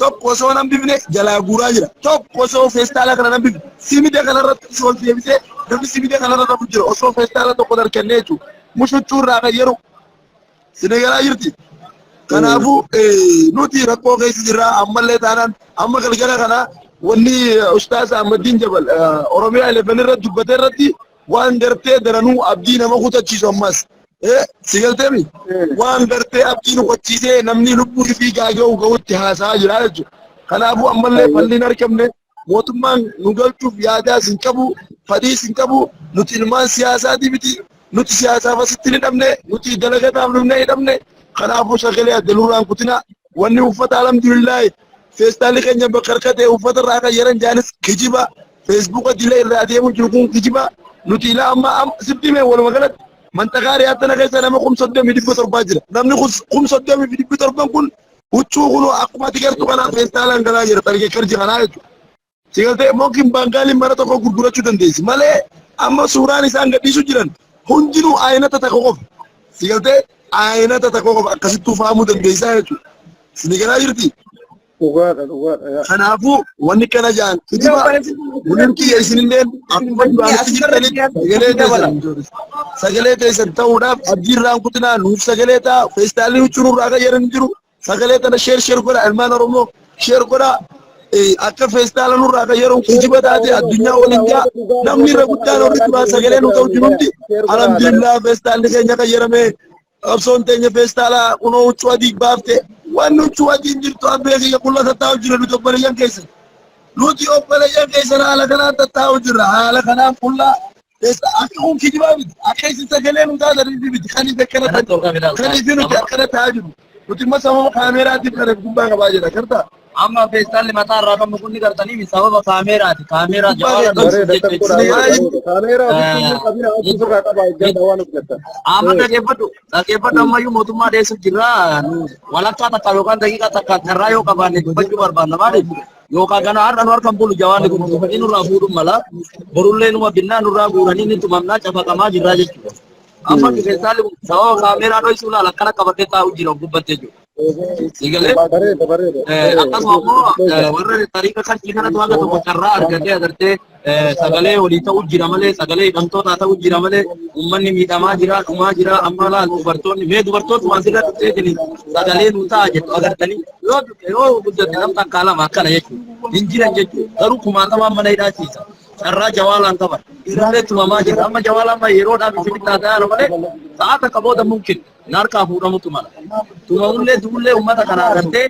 tokko osoo nan bifne jalaa guuraa jira tokko osoo feestaala kana nan bifne simide kana irratti osoo deebisee namni simide kana irra rafu jira osoo feestaala tokko darkannee jechuudha mushuchuu irraa kan yeroo Senegalaa jirti. Kanaafuu nuti rakkoo keessa jirra ammallee taanaan amma galgala kana wanni Ustaaz Ahmadiin Jabal Oromiyaa 11 irratti dubbate irratti waan gartee daranuu abdii nama kutachiisu ammas sigalteemi waan gartee abdii nu kochiisee namni lubbuu fi gaaga'u ga'utti haasa'aa jira jechuudha. Kanaafuu ammallee falliin argamne mootummaan nu galchuuf yaadaas hin qabu fadhiis hin qabu nuti ilmaan siyaasaati miti. Nuti siyaasaaf asitti ni dhabne nuti dalagataaf dhufne hidhamne kanaafuu sagalee addaluurraan kutina wanni uffata alhamdulillah feestaalli keenya bakka harkatee uffata irraa kan yeran jaanis kijiba feesbuuka dilee irraa deemu jiru kun kijiba nuti ilaa amma sitti mee walumaa galatti mantaqaa riyaattana keessa nama 30,700 jira namni 30,700 kun huccuu kun akkuma ati gartuu kanaa feestaalaan galaa jira targee karji kanaa jechuudha. Sigalte mungkin Bengali mana toko gurgura cudan desi. Male amma suraan isaan gadhiisu jiran hundinuu aynata takka qofa. Sigalte aynata takka qofa akkasittuu fahamuu dandeessaa jechuudha. Isin galaa jirti. dhugaadha. Kanaafuu wanni kana jaan kijiba waliin kiyya isinilleen akkuma duraanitti jirtanitti sagalee teessan ta'uudhaaf abdiirraan kutinaa nuuf sagalee ta'a feestaalii huccururraa kan jedhan jiru sagalee tana sheer godha ilmaan Oromoo sheer godha akka feestaala nurraa kan jedhu kijiba taate addunyaa waliin gaa namni irra guddaan warri duraan sagalee nu ta'u jirutti alhamdulillah feestaalli keenya kan jedhame qabsoon teenya feestaala kunoo huccuu adii baafte waan huccuu adiin jirtu abbee kiyya qulla tattaa'u jira nuti obboleeyyan keessa nuti obboleeyyan keessa haala kanaan tattaa'u jirra haala kanaan qulla akka kun kijibaa miti akka isin sagalee nu taataniif miti kan ifi nuti akkana taa'aa jiru nuti immoo sababa kaameeraatiif kana gubbaa qabaa jira kartaa. Amma feestaalli mataa irraa kan mukunni gartanii sababa kaameeraati. Kaameeraa amma dhaggeeffadhu ammayyuu mootummaa dhiyeessuuf jirra. Walakkaa takka yookaan daqiiqaa takka carraa yoo qabaanne dubbachuu barbaanna maaliif yookaan gana har'a nu harkaan bulu jawaanni kun tufanii nurraa fuudhuun mala borullee numa binnaa nurraa guuranii ni tumamnaa cafaqamaa jirraa jechuudha. Amma feestaalli sababa kaameeraa dho'isuu laala akkana qabatee taa'u jira gubbattee jiru. Sigale akkasuma immoo warra tariika kantii kanatu haga tokko carraa argatee agartee sagalee walii ta'uu jira malee sagalee hidhamtootaa ta'uu jira malee uummanni miidhamaa jira dhumaa jira amma laal dubartoonni mee dubartoota waan sirra dhufteetini sagalee nu ta'a jettu agartanii yoo guddate namni takkaa lama akkana jechuudha hin jiran jechuudha garuu kumaatamaan mana hidhaasiisa. Carraa jawaalaan qaban irree tumamaa jira amma jawaalaan yeroodhaaf isin taa'aa malee sa'a takka booda mumkin narkaa fuudhamutu mala tumamullee duullee ummata kana agartee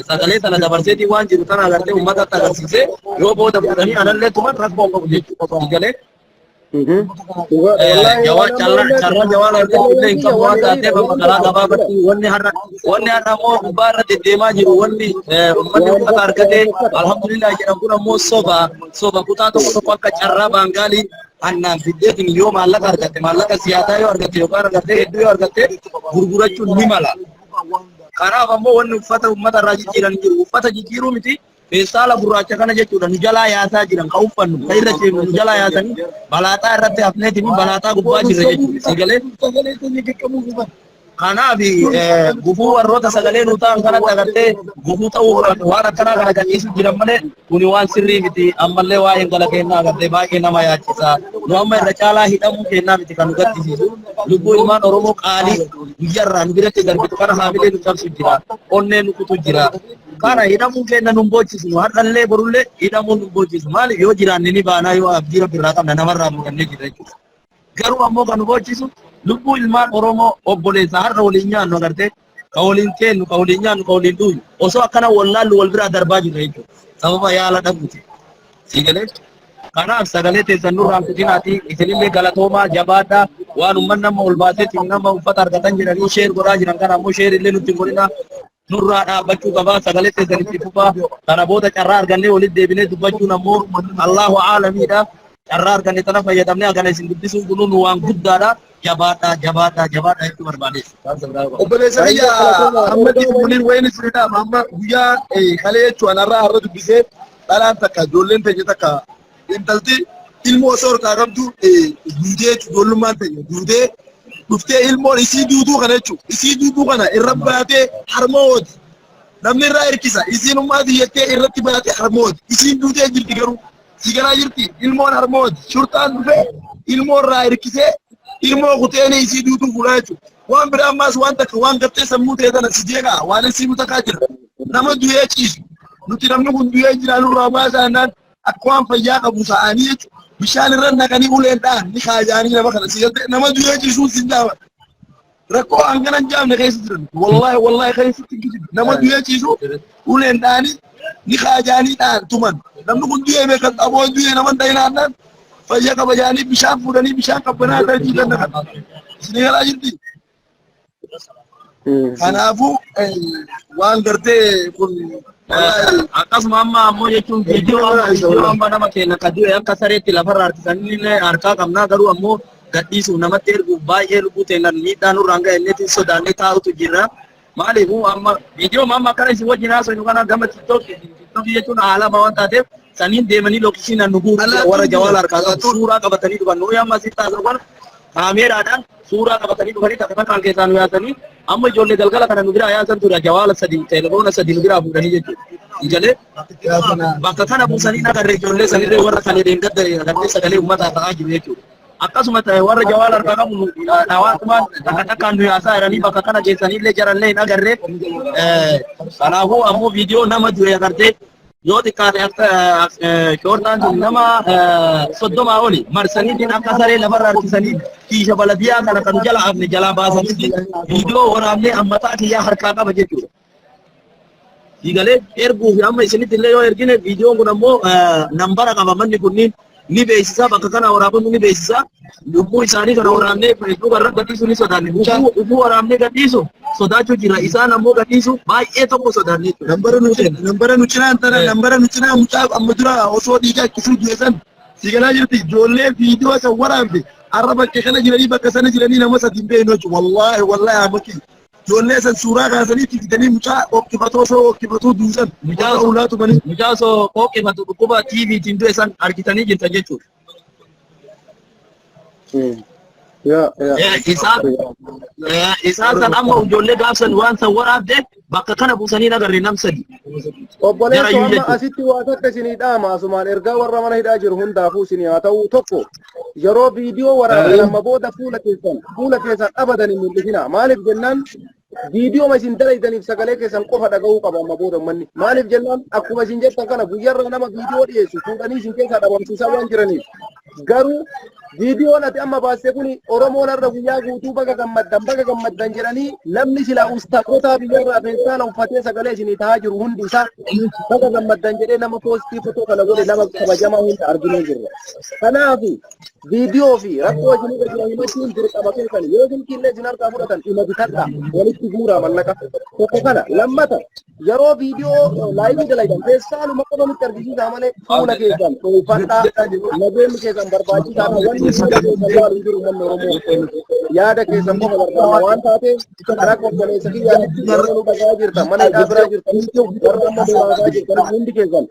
sagalee sana dabarseetii waan jiru kana agartee ummata agarsiisee yoo booda fuudhanii anallee tuman rakkoo qabu jechuudha galee carraa jawaalaan illee hin qabu waan taateef amma karaa gabaabatti wanni har'a immoo gubbaa irra deddeemaa jiru wanni uummanni uffata argatee alhamdulillah jedhan kun ammoo soba kutaa tokko akka carraa baangaalii annaan fiddeetiin yoo maallaqa argatte maallaqa siyaasaa yoo argatte yookaan argatte hedduu yoo argatte gurgurachuun ni mala. Kanaaf ammoo wanni uffata uummata irraa jijjiiran jiru uffata jijjiiruu miti feestaala gurraacha kana jechuudha nu jalaa yaasaa jiran kan uffannu kan irra ceenu nu jalaa yaasanii balaaxaa irratti hafneetiin balaaxaa gubbaa jirra jechuudha sagalee. Kanaaf gufuu warroota sagalee nu ta'an kanatti agartee gufuu ta'uu waan akkanaa kana gadhiisuu jiran malee kuni waan sirrii miti ammallee waa'een gala kennaa agartee baay'ee nama yaachisa. Nu amma irra caalaa hidhamuu kennaa miti kan nu gaddisiisu. Lubbuu ilmaan Oromoo qaalii biyyarraa nu biratti darbitu kana haamilee nu cabsu jira. Onnee nu kutu jira. Kana hidhamuu kenna nu boochisnu har'allee borullee hidhamuu nu boochisnu maaliif yoo jiraanne ni baanaa yoo abdii rabbi irraa qabna namarraa mudannee jirra jechuudha. Garuu ammoo kan nu boochisnu lubbuu ilmaan Oromoo obboleessa har'a waliin nyaannu agartee ka waliin kennu ka waliin nyaannu ka waliin dhuunyu osoo akkana wallaallu wal biraa darbaa jirra jechuudha sababa yaala dhabuuti. Sigalee kanaaf sagalee teessan nurraan kutinaati isinillee galatoomaa jabaadhaa waan uummanni nama ol baaseetiin nama uffata argatan jedhanii sheer godhaa jiran kana ammoo sheer illee nutti godhina nurraa dhaabbachuu qabaa sagalee teessan itti fufaa kana booda carraa argannee walitti deebinee dubbachuun ammoo Allahu aalamiidha. Carraa arganne tana fayyadamnee akkana isin dubbisuun kunuun waan guddaadha. Jabaadhaa jechuu barbaadeessa. Obboleessa biyya Ahmadiif Muniir wayiin isinidha. Amma guyyaa kalee jechuun har'a dubbisee dhalaan takka ijoolleen teenya takka intalti ilmoo osoo harkaa qabdu duudee ijoollummaan teenya duudee dhuftee ilmoon isii duutuu kana jechuudha. Isii duutuu kana irra baatee harmooti. Namni irraa hirkisa. Isiin ummaati jettee irratti baatee harmooti. Isiin duutee jirti garuu. Sigaraa jirti ilmoon harmooti shurtaan dhufee ilmoo irraa hirkisee ilmoo kuteeni isii duutuu fuudhaa jechuudha. Waan biraa ammaas waan takka waan gartee sammuu ta'e tana si jeeqaa waan isii nu takkaa jira. Nama du'ee ciisu nuti namni kun du'ee jira nurraa baasaa naan akka waan fayyaa qabu sa'anii jechuudha. Bishaan irra naqanii uleen dhaan ni kaajaanii nama kana sigaltee nama du'ee ciisuun sin jaaba. Rakkoo hangana hin jaamne keessa jiran wallahi keessatti jiru nama du'ee ciisu uleen dhaanii ni kaajaanii dhaan tuman. Namni kun du'ee beekan qaboo du'ee nama dayinaannaan fayyaa kabajaanii bishaan fuudhanii bishaan qabbanaa ta'e jiran kan isin galaa jirti. Kanaafuu waan gartee kun akkasuma amma ammoo jechuun viidiyoo amma nama keenya ka du'e akka sareetti lafarra harkisanii harkaa qabnaa garuu ammoo gadhiisuuf namatti erguuf baay'ee lubbuu teenyaan miidhaan nurraan ga'e innitiin sodaannee taa'utu jirra. Maaliifuu amma viidiyoo amma akkana isin wajjin haasofnu kana gama TikTok jechuun haalama waan taateef saniin deemanii lookishiinaan nu guuru warra jawaal harkaa qabu suuraa qabatanii dhufan nu yamma asitti taasisan kaameeraadhaan suuraa qabatanii dhufanii takka kan keessaa nu yaasanii amma ijoollee galgala kana nu biraa yaasan ture jawaala sadii telefoona sadii nu biraa fuudhanii jechuudha. Ijalee bakka kana buusanii nagarree ijoollee sanirree warra kan deemgadda agartee sagalee uummataa ta'aa jiru jechuudha. Akkasuma warra jawaal harkaa qabu dhawaatumaan takka nu yaasaa jiranii bakka kana geessanillee jarallee hin agarree kanaafuu ammoo viidiyoo nama du'e agartee yoo xiqqaate akka shoortaan sun nama 30 oli marsaniitiin akka saree lafarra harkisanii kiisha baladiyaa kana kan jala afne jalaa baasanii viidiyoo waraabnee ammataa kiyyaa harkaa qaba jechuudha. Digalee erguuf amma isinitti illee yoo ergine viidiyoon kun ammoo nambara qaba manni kunniin ni beeksisa bakka kana waraabamu ni beeksisa lubbuu isaanii kana waraabnee feesbuuk irra gadhiisu ni sodaanne lubbuu waraabnee gadhiisu sodaachuu jira isaan ammoo gadhiisu baay'ee tokko sodaanne nambara nu cinaan tana nambara nu cinaa mucaa amma dura osoo dhiigaa kisuu du'eessan sigalaa jirti ijoollee viidiyoo san waraabde arra bakka kana jiranii bakka sana jiranii nama sadii beeknu wallaahi amaki ijoollee san suuraa kaasanii fidanii mucaa okkifatoo osoo okkifatuu duusan mucaa ulaatu banii mucaa osoo okkifatu dhukkuba TVtiin du'e san argitanii jirtan jechuudha. Isaan san amma ijoollee gaafsan waan san waraabde bakka kana buusanii agarre nam sadi. Obboleessu amma asitti waa takka isinii dhaama asumaan ergaa warra mana hidhaa jiru hundaafuu isinii haa ta'u tokko yeroo viidiyoo waraaban amma booda fuula keessan abadan hin mul'isina maaliif jennaan viidiyoo ma isin dalaydaniif sagalee keessan qofa dhaga'uu qaba amma booda manni maaliif jennaan akkuma isin jettan kana guyyarra nama viidiyoo dhiyeessu fuudhanii isin keessaa dhabamsiisaa waan jiraniif garuu viidiyoon ati amma baastee kun Oromoon irra guyyaa guutuu baga gammaddan jedhanii namni sila ustaaqota biyyarraa feestaala uffatee sagalee isinii tahaa jiru hundi isaa baga gammaddan jedhee nama poostii fotoo kana godhe nama kabajamaa hunda arginee jirra. Kanaaf viidiyoo fi rakkoo isinii irra himachuun dirqama keessan yoo silkiillee isin harkaa fudhatan dhima bitadha walitti guuraa mallaqa tokko kana lammata yeroo viidiyoo laayivii dalaydan feestaaluma qofamitti argisiisaa malee fuula keessan uffadhaa nageenyi keessan barbaachisaa wanti yaada keessan qofa barbaada waan taateef karaa obboleessa kiyyaatti yeroo nu dhagaa jirtan mana hidhaa biraa jirtan warra amma dhawaasaa jirtan hundi keessan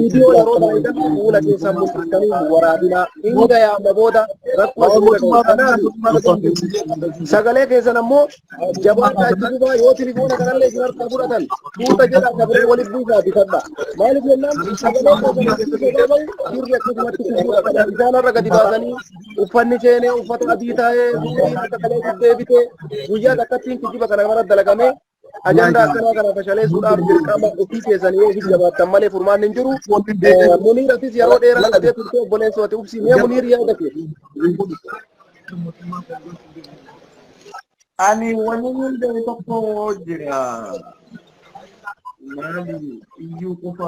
viidiyoo yeroo dalaydan fuula keessan mul'istanii waraabinaa hinga yaama booda rakkoo sagalee keessan ammoo jabaadhaa itti gubaa yoo tilifoona kanallee isin harkaa fudhatan fuuta jedha kabiree walitti buusaa bitadha maaliif jennaan sagalee keessan dirri akkasumatti kubuudha isaanarra gadi baasanii uffanni seenee uffata adii taa'ee duudhiin akka kalee deebitee guyyaa takkattiin kijiba kana mara dalagamee ajandaa akkanaa kana fashaleessuudhaaf dirqama ofii keessanii yoo ofii jabaattan malee furmaan hin jiru. Muniiratis yeroo dheeraa dhabee turtee obboleessa wati ubsi mee Muniir yaada kee. Ani wani wanda tokko jira maali iyyuu qofa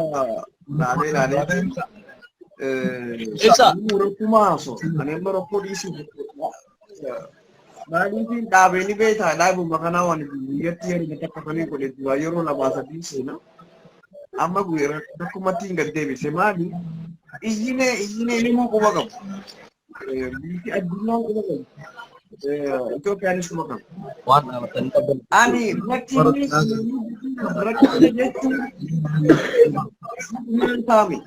laalee Ibsa. Muratumaaso ani amma rakkoo dhiisuu maaliifin dhaabeenii beektaa dhaabuma kanaa waan biyyatti yeroo takka falee godhe dura yeroo lamaa sadii seena amma guyyaa takkumatti hin gaddeebise maali iyyinee ilmoo quba qabu biyyi addunyaan quba qabu Itoophiyaanis quba qabu. Waan dhaabatanii qaban. Ani rakkina jechuun maal taa'ame.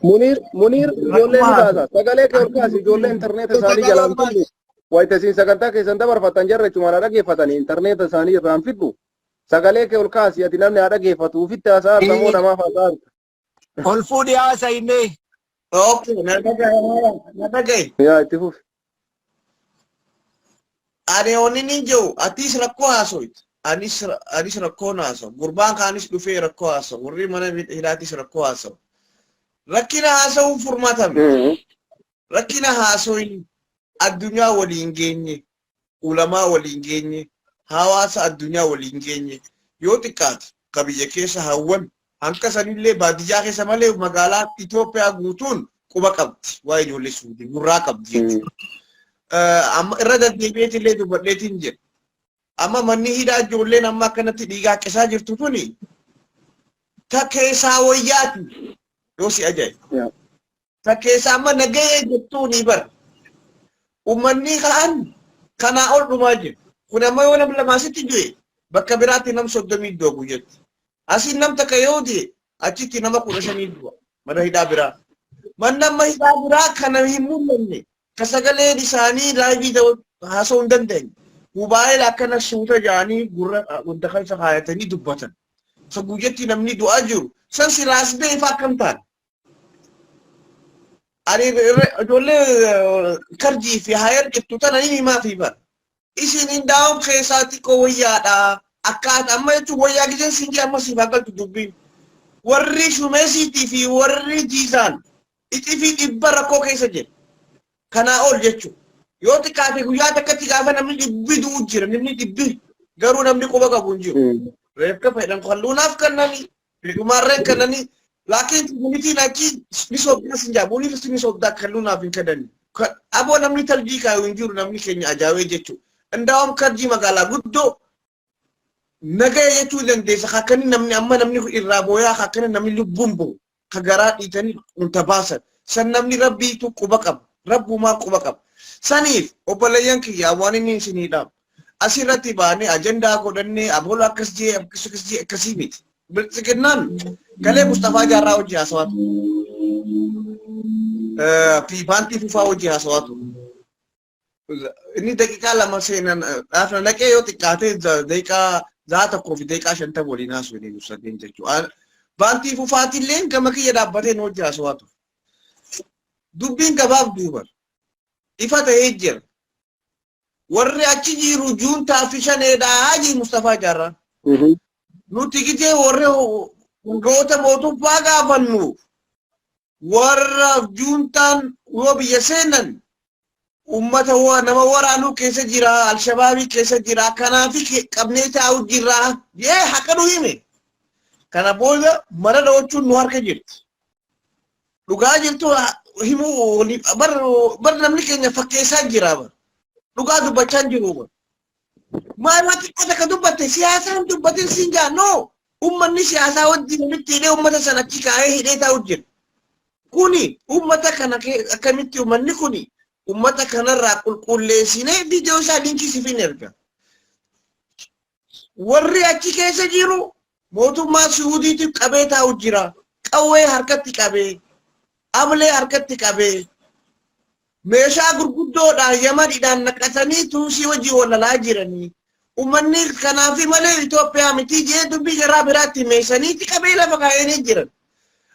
Muniir ijoollee ni kaasa sagalee kee ol kaasi ijoollee intarneeta isaanii jalaan fiddu wayita isin sagantaa keessan dabarfatan jarra jechuun haa dhaggeeffatanii intarneeta isaanii irraan fiddu sagalee kee ol kaasi ati namni haa dhaggeeffatu ufitti haasaa namoo namaaf haasaa Ol fuudhii haasa inni. Okay, nadagaye. yaa itti fufi. Ani onni ni jiru atis rakkoo haasoit anis rakkoo haaso gurbaan kaanis dhufee rakkoo haaso warri mana hidhaatis rakkoo haaso rakkina haasawuu furmaatame rakkina haasoin addunyaa waliin geenye ulamaa waliin geenye hawaasa addunyaa waliin geenye yoo xiqqaate qabiyya keessa hawwan hanka sanillee baadiyyaa keessa malee magaalaa Itoophiyaa guutuun quba qabdi waa ijoollee suudii gurraa qabdi jechuudha. Amma irra deddeebi'eetillee dubbadheetiin jira. Amma manni hidhaa ijoolleen amma akkanatti dhiigaa qisaa jirtu tuni takkeessaa wayyaati yoo si ajaa'iba. Takkeessaa amma nagahee jettuuni bara. Uummanni kaan kanaa ol dhumaa jiru. Kun amma yoo nama lamaasitti du'e bakka biraatti nam 30 du'a guyyatti. Asiin nam takka yoo ta'e achitti nama 15 du'a mana hidhaa biraa. Mana hidhaa biraa kana hin mul'anne ka sagaleen isaanii laayivii haasa'uu hin dandeenye. Mobaayila akkana suuta jaanii gurra wanta keessa kaayatanii dubbatan. Sa guyyatti namni du'aa jiru san silaas bee ifaa akkam ta'an. Ani ijoollee karjii fi hayar jettu tana ni himaa fi bara. Isin hin daawwan keessaatti koo wayyaadha. Akkaataa amma jechuun wayyaa giseen siinjii amma siif haqaltu dubbiin. Warri shumeesiitii fi warri jiisaan itti fi dhibba rakkoo keessa jira. Kanaa ol jechuudha. Yoo xiqqaate guyyaa takkatti gaafa namni dhibbi du'u jira namni dhibbi garuu namni quba qabu hin jiru. Reefka fayyadamu kalluunaaf kannanii dhumarreen kannanii laakiin koominitiin achi ni soobdaa sin jaabu ni soobdaa kalluunaaf hin kadhanni. Aboo namni tarjii kaayuu hin jiru namni keenya ajaa'ee jechuudha. Indaawam karjii magaalaa guddoo nagaya jechuu dandeessa akkani namni amma namni irraa booyaa akkani namni lubbuun bo'u ka garaa dhiitanii unta baasan san namni rabbiitu quba qaba rabbumaa quba qaba. Saniif obboleeyyan kiyyaa waan inni isiniidhaaf asirratti baanee ajandaa godhannee aboola akkas jee akkasii miti. Bilchiginnaan galee Mustafaa Jaarraa hojii haasawaatu. Fi baantii fufaa hojii haasawaatu. Inni daqiiqaa lama seenan dhaafna naqee yoo xiqqaatee daqiiqaa za'a tokkoo fi daqiiqaa 50 waliin haasuu ni ibsateen jechuudha. Baantii fufaatillee gama kiyya dhaabbatee hojii haasawaatu. Dubbiin gabaaf duuba. Ifa ta'ee jira. Warri achi jiru juuntaa fi shaneedhaa haji Mustafaa Jaarraa. Nuti gitee warri goota mootummaa gaafannu warra juuntaan yoo biyya seenan ummata nama waraanuu keessa jira alshabaabii keessa jira kanaafi qabnee taa'u jira yee haqa nu hime. Kana booda mana dhawachuun nu harka jirti. Dhugaa jirtu himuu bar namni keenya fakkeessaa jira bar. Dhugaa dubbachaa jiru bar. Maaliif akka dubbatte siyaasaan dubbatin siin jaanno ummanni siyaasaa wajjin walitti hidhee ummata sana achi kaa'ee hidhee taa'u jira. Kuni ummata kana akkamitti ummanni kuni ummata kanarraa qulqulleessinee viidiyoo isaa linkii siifin erga. Warri achi keessa jiru mootummaa Suudiitiif qabee taa'u jira. Qawwee harkatti qabee ablee harkatti qabee meeshaa gurguddoodhaan Yamaniidhaan naqatanii tuusii wajjin walalaa jiranii. Ummanni kanaafi malee Itoophiyaa miti jee dubbii garaa biraatti meeshaniiti qabee lafa kaa'anii jiran.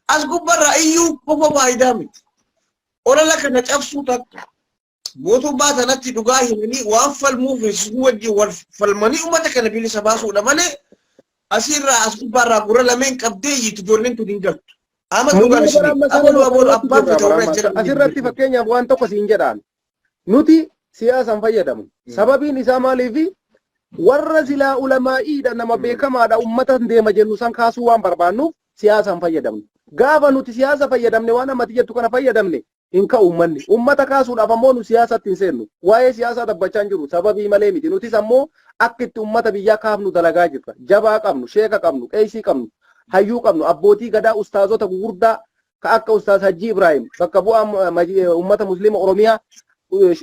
As gubbarraa iyyuu qofa faayidaa miti. Olola kana cabsuu takka. Mootummaa sanatti dhugaa himanii waan falmuuf wajjin wal falmanii uummata kana bilisa baasuudha malee asirraa as gubbarraa gurra lameen qabdee yiitu ijoolleen tun hin galtu. Asirratti fakkeenyaaf waan tokko siin jedhaan nuti siyaasaan fayyadamu. Sababiin isaa maaliifi warra silaa ulamaa'iidha nama beekamaadha ummata deema jennu san kaasuu waan barbaannuuf siyaasaan fayyadamne. Gaafa nuti siyaasa fayyadamne waan ammati jettu kana fayyadamne hin ka'u ummanni. Ummata kaasuudhaaf ammoo nu siyaasatti hin seennu. Waa'ee siyaasaa dubbachaa hin jiru sababii malee miti. Nutis ammoo akka itti ummata biyyaa kaafnu dalagaa jirra. Jabaa qabnu, sheeka qabnu, qeesii qabnu. Hayyuu qabnu abbootii gadaa ustaazota gurguddaa ka akka ustaaz Hajji Ibrahim bakka bu'aa ummata muslima Oromiyaa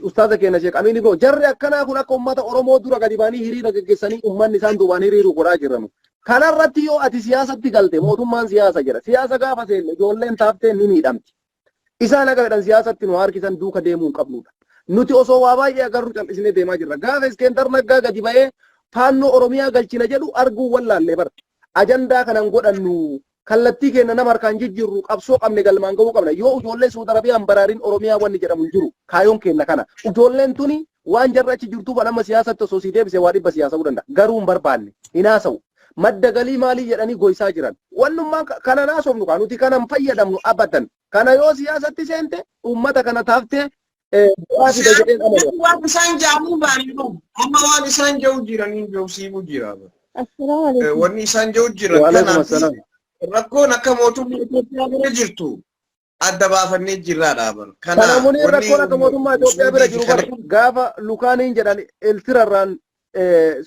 ustaaza keenya Sheek Amin Ibro jarri akkanaa kun akka ummata Oromoo dura gadi baanii hiriira gaggeessanii ummanni isaan duubaan hiriiru godhaa jiranu. Kanarratti yoo ati siyaasatti galte mootummaan siyaasa jira. Siyaasa gaafa seenne ijoolleen taaftee ni miidhamti. Isaan akka jedhan siyaasatti nu harkisan duuka deemuu hin qabnudha. Nuti osoo waa baay'ee agarru cal'isnee deemaa jirra. Gaafa Iskeentar Naggaa gadi ba'ee faannoo Oromiyaa galchina jedhu arguu wallaallee bara. Ajandaa kanan godhannu kallattii keenya nama harkaan jijjiirru qabsoo qabne galmaan ga'uu qabna. Yoo ijoollee Suudi Arabiyaan baraariin Oromiyaa wanni jedhamu hin jiru. Kaayoon keenya kana. Ijoolleen tuni waan jarra achi jirtuuf nama siyaasatti osoo sii deebise waa dhibba siyaasa'uu danda'a. Garuu hin barbaanne. Hin haasa'u. Madda galii maalii jedhanii goysaa jiran. Wannummaan kana naasofnu kaa nuti kanan fayyadamnu abadan. Kana yoo siyaasatti seente uummata kana taaftee waan isaan jaamu baay'inuu amma waan isaan ja'u jiranii beeksiifuu jira. Wanni isaan ja'u jiran kanaaf rakkoon akka mootummaa Itoophiyaa bira jirtu adda baafannee jirraa dhaaban. Kanaafuu rakkoon akka mootummaa Itoophiyaa bira jiru gaafa Lukaaniin jedhan Eltirarraan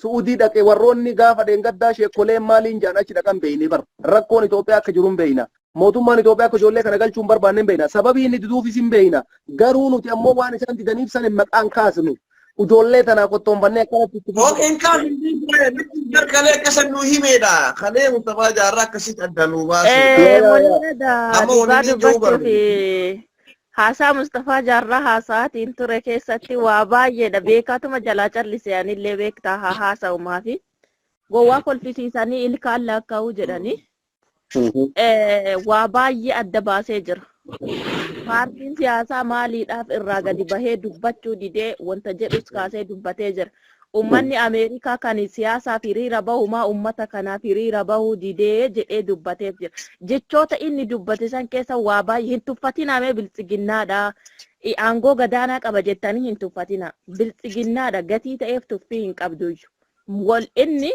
Suudii dhaqee warroonni gaafa deengaddaa sheekoleen maaliin jedhan achi dhaqan beeyne bar rakkoon Itoophiyaa akka jiru hin beeyna. Mootummaan Itoophiyaa akka ijoollee kana galchuun barbaanne hin beeyna. Sababii inni diduufis hin beeyna. Garuu nuti ammoo waan isaan didaniif san maqaan kaasnu. Ijoollee tanaa qottoonfannee akkanatti itti Oke, engkau hindi biar kalian kesan nuhimeda. Kalian Mustafa Jarrah kasih ada luas. Munirada Amma dhugaa wanni ijoo dubbachuuf barbaade. haasaa Mustafaa Jaarraa haasaatiin ture keessatti waa baay'eedha beekatuma jalaa callisee anillee beektaa haa haasa'umaa fi gowwaa kolfisiisanii ilkaan laakkaa'uu jedhanii waa baay'ee adda baasee jira. Paartiin siyaasaa maaliidhaaf irraa gadi bahee dubbachuu didee wanta jedhus kaasee dubbatee jira. Ummanni Ameerikaa kan siyaasaaf hiriira bahumaa ummata kanaaf hiriira bahuu didee jedhee dubbateef jira. Jechoota inni dubbate san keessa waa baay'ee hin tuffatinaa biltsiginnaadha. Aangoo gadaanaa qaba jettanii hin tuffatina. Biltsiginnaadha gatii ta'eef tuffii hin qabduyyu. Wal inni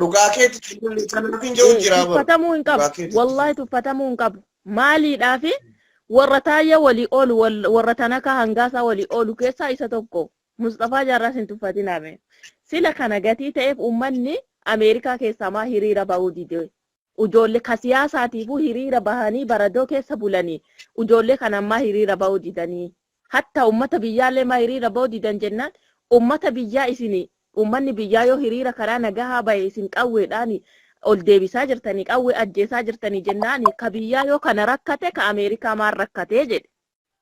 Dhugaa keetti kanaafin jiru jira bara. tuffatamuu hin qabu. Wallahi tuffatamuu hin qabu. Maaliidhaafi warra taayya walii oolu warra tanaka hangaasaa walii oolu keessaa isa tokko. Mustafaa Jaarraas hin tuffatinaame. Sila kana gatii ta'eef ummanni Ameerikaa keessaa maa hiriira bahuu dide. Ijoollee ka siyaasaatiifuu hiriira bahanii baradoo keessa bulanii. Ijoollee kanammaa hiriira bahuu didanii. Hatta ummata biyyaallee maa hiriira bahuu didan jennaan ummata biyyaa isinii. Ummanni biyyaa yoo hiriira karaa nagahaa bahe isin qawweedhaan ol deebisaa jirtanii qawwee ajjeesaa jirtanii jennaan ka biyyaa yoo kana rakkate ka Ameerikaa maan rakkatee jedhe.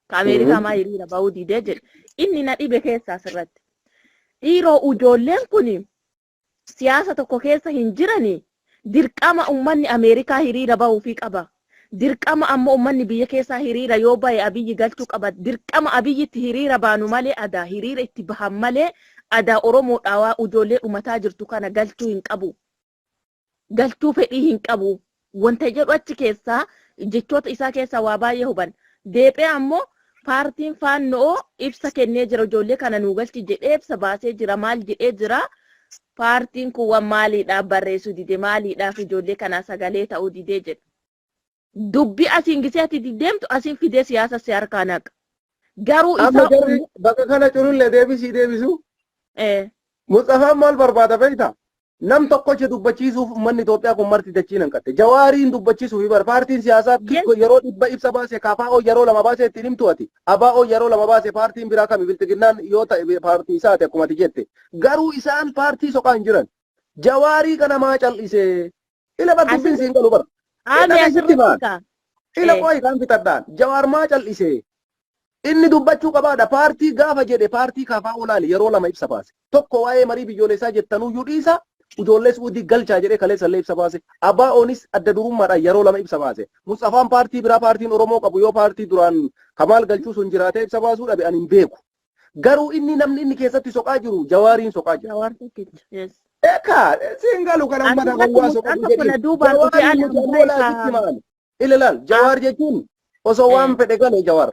Ka Ameerikaa maa hiriira bahuu didee jedhe. Inni na dhibe keessaa asirratti. Dhiiroo ijoolleen kun siyaasa tokko keessa hin jiranii dirqama ummanni Ameerikaa hiriira bahuufii qaba. Dirqama ammoo ummanni biyya keessaa hiriira yoo bahe abiyyi galchuu qaba. Dirqama abiyyitti hiriira baanu malee adaa hiriira itti bahan malee adaa Oromoodhaa ijoollee dhumataa jirtu kana galchuu hin qabu. Galchuu fedhii hin qabu. Wanta jedhu achi keessaa jechoota isaa keessaa waa baay'ee huban. Deephee ammoo paartiin faannoo ibsa kennee jira ijoollee kana nuu galchi jedhee ibsa baasee jira maal jedhee jira. Paartiin kun waan maaliidhaaf barreessuu dide maaliidhaaf ijoollee kana sagalee ta'uu didee jedha. Dubbi asiin gisee ati deemtu asiin fidee siyaasa si harkaa naqa. Garuu amma jarri bakka kana culullee deebisu. Mustafaan maal barbaada beektaa? Nam tokkocha dubbachiisuuf uummanni Itoophiyaa kun marti dachiin hanqatte. Jawaariin dubbachiisuuf bar paartiin siyaasaa yeroo dhibba ibsa baase KFO yeroo lama baase ittiin himtu ati. ABO yeroo lama baase paartiin biraa kami biltiginnaan yoo ta'e paartii isaati akkuma ati jette. Garuu isaan paartii soqaa hin jiran. Jawaarii kana maa cal'isee? Ila bar dubbiin siin galu bara. Ila qoyi kan fitadhaan. Jawaar maa cal'isee? Inni dubbachuu qabaadha. Paartii gaafa jedhe paartii KFO laali yeroo lama ibsa baase. Tokko waa'ee marii biyyoolessaa jettanuyyuu dhiisa. Ijoollee Suudii galchaa jedhee kaleessallee ibsa baase. ABO'nis adda durummaadhaan yeroo lama ibsa baase. Mustafaan paartii biraa paartiin Oromoo qabu yoo paartii duraan Kamaal galchuu sun jiraatee ibsa baasuu dhabe ani hin beeku. Garuu inni namni inni keessatti soqaa jiru Jawaariin soqaa jira. Jawaar tokkicha. Eka siin galu kan ummata gowwaa soqaa jedhi. Ilaal Jawaar jechuun osoo waan fedhe galee Jawaar.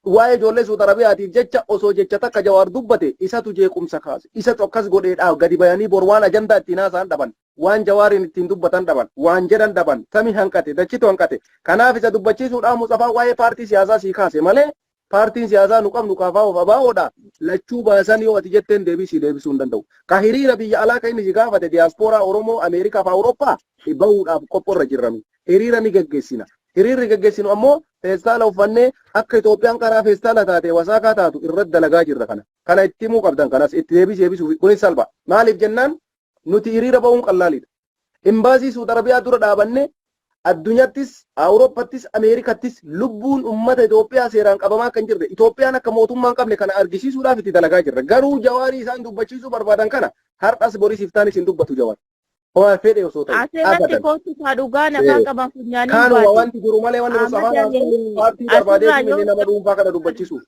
Waa'ee ijoollee Suud Arabiyaatiif jecha osoo jecha takka Jawaar dubbate isatu jeequmsa kaase. Isatu akkas godheedhaaf gadi bayanii bor waan ajandaa ittiin haasa'an dhaban. Waan Jawaariin ittiin dubbatan dhaban. Waan jedhan dhaban. Sami hanqate dachitu hanqate. Kanaaf isa dubbachiisuudhaan Mustafaan waa'ee paartii siyaasaa sii kaase malee paartiin siyaasaa nu qabnu KFO ABO'dha. Lachuu baasan yoo ati jetteen deebisuu hin danda'u. Ka hiriira biyya alaa kan inni si gaafate diyaaspooraa Oromoo Ameerikaa fi Awurooppaa bahuudhaaf qophoorra jirranu. Hiriira ni gaggeessina. Hiriirri gaggeessinu ammoo feestaala uffannee akka Itoophiyaan karaa feestaala taate wasaakaa taatu irratti dalagaa jirra kana. Kana itti himuu qabdan kanas itti deebisuu kunis salpha. Maaliif jennaan nuti hiriira bahuun qallaalidha. Imbaasii Suud Arabiyaa dura dhaabanne addunyaattis Awurooppaattis Ameerikaattis lubbuun uummata Itoophiyaa seeraan qabamaa kan jirre Itoophiyaan akka mootummaa hin qabne kana argisiisuudhaaf itti dalagaa jirra. Garuu Jawaarii isaan dubbachiisuu barbaadan kana har'as boris iftaanis hin dubbatu Jawaar. Waan fedhe osoo ta'e. Asirratti kootu dhugaa nagaa qaban funyaanii baate. Kan wanti jiru malee wanti Mustafaan paartii barbaadee inni nama dhuunfaa kana dubbachiisuuf.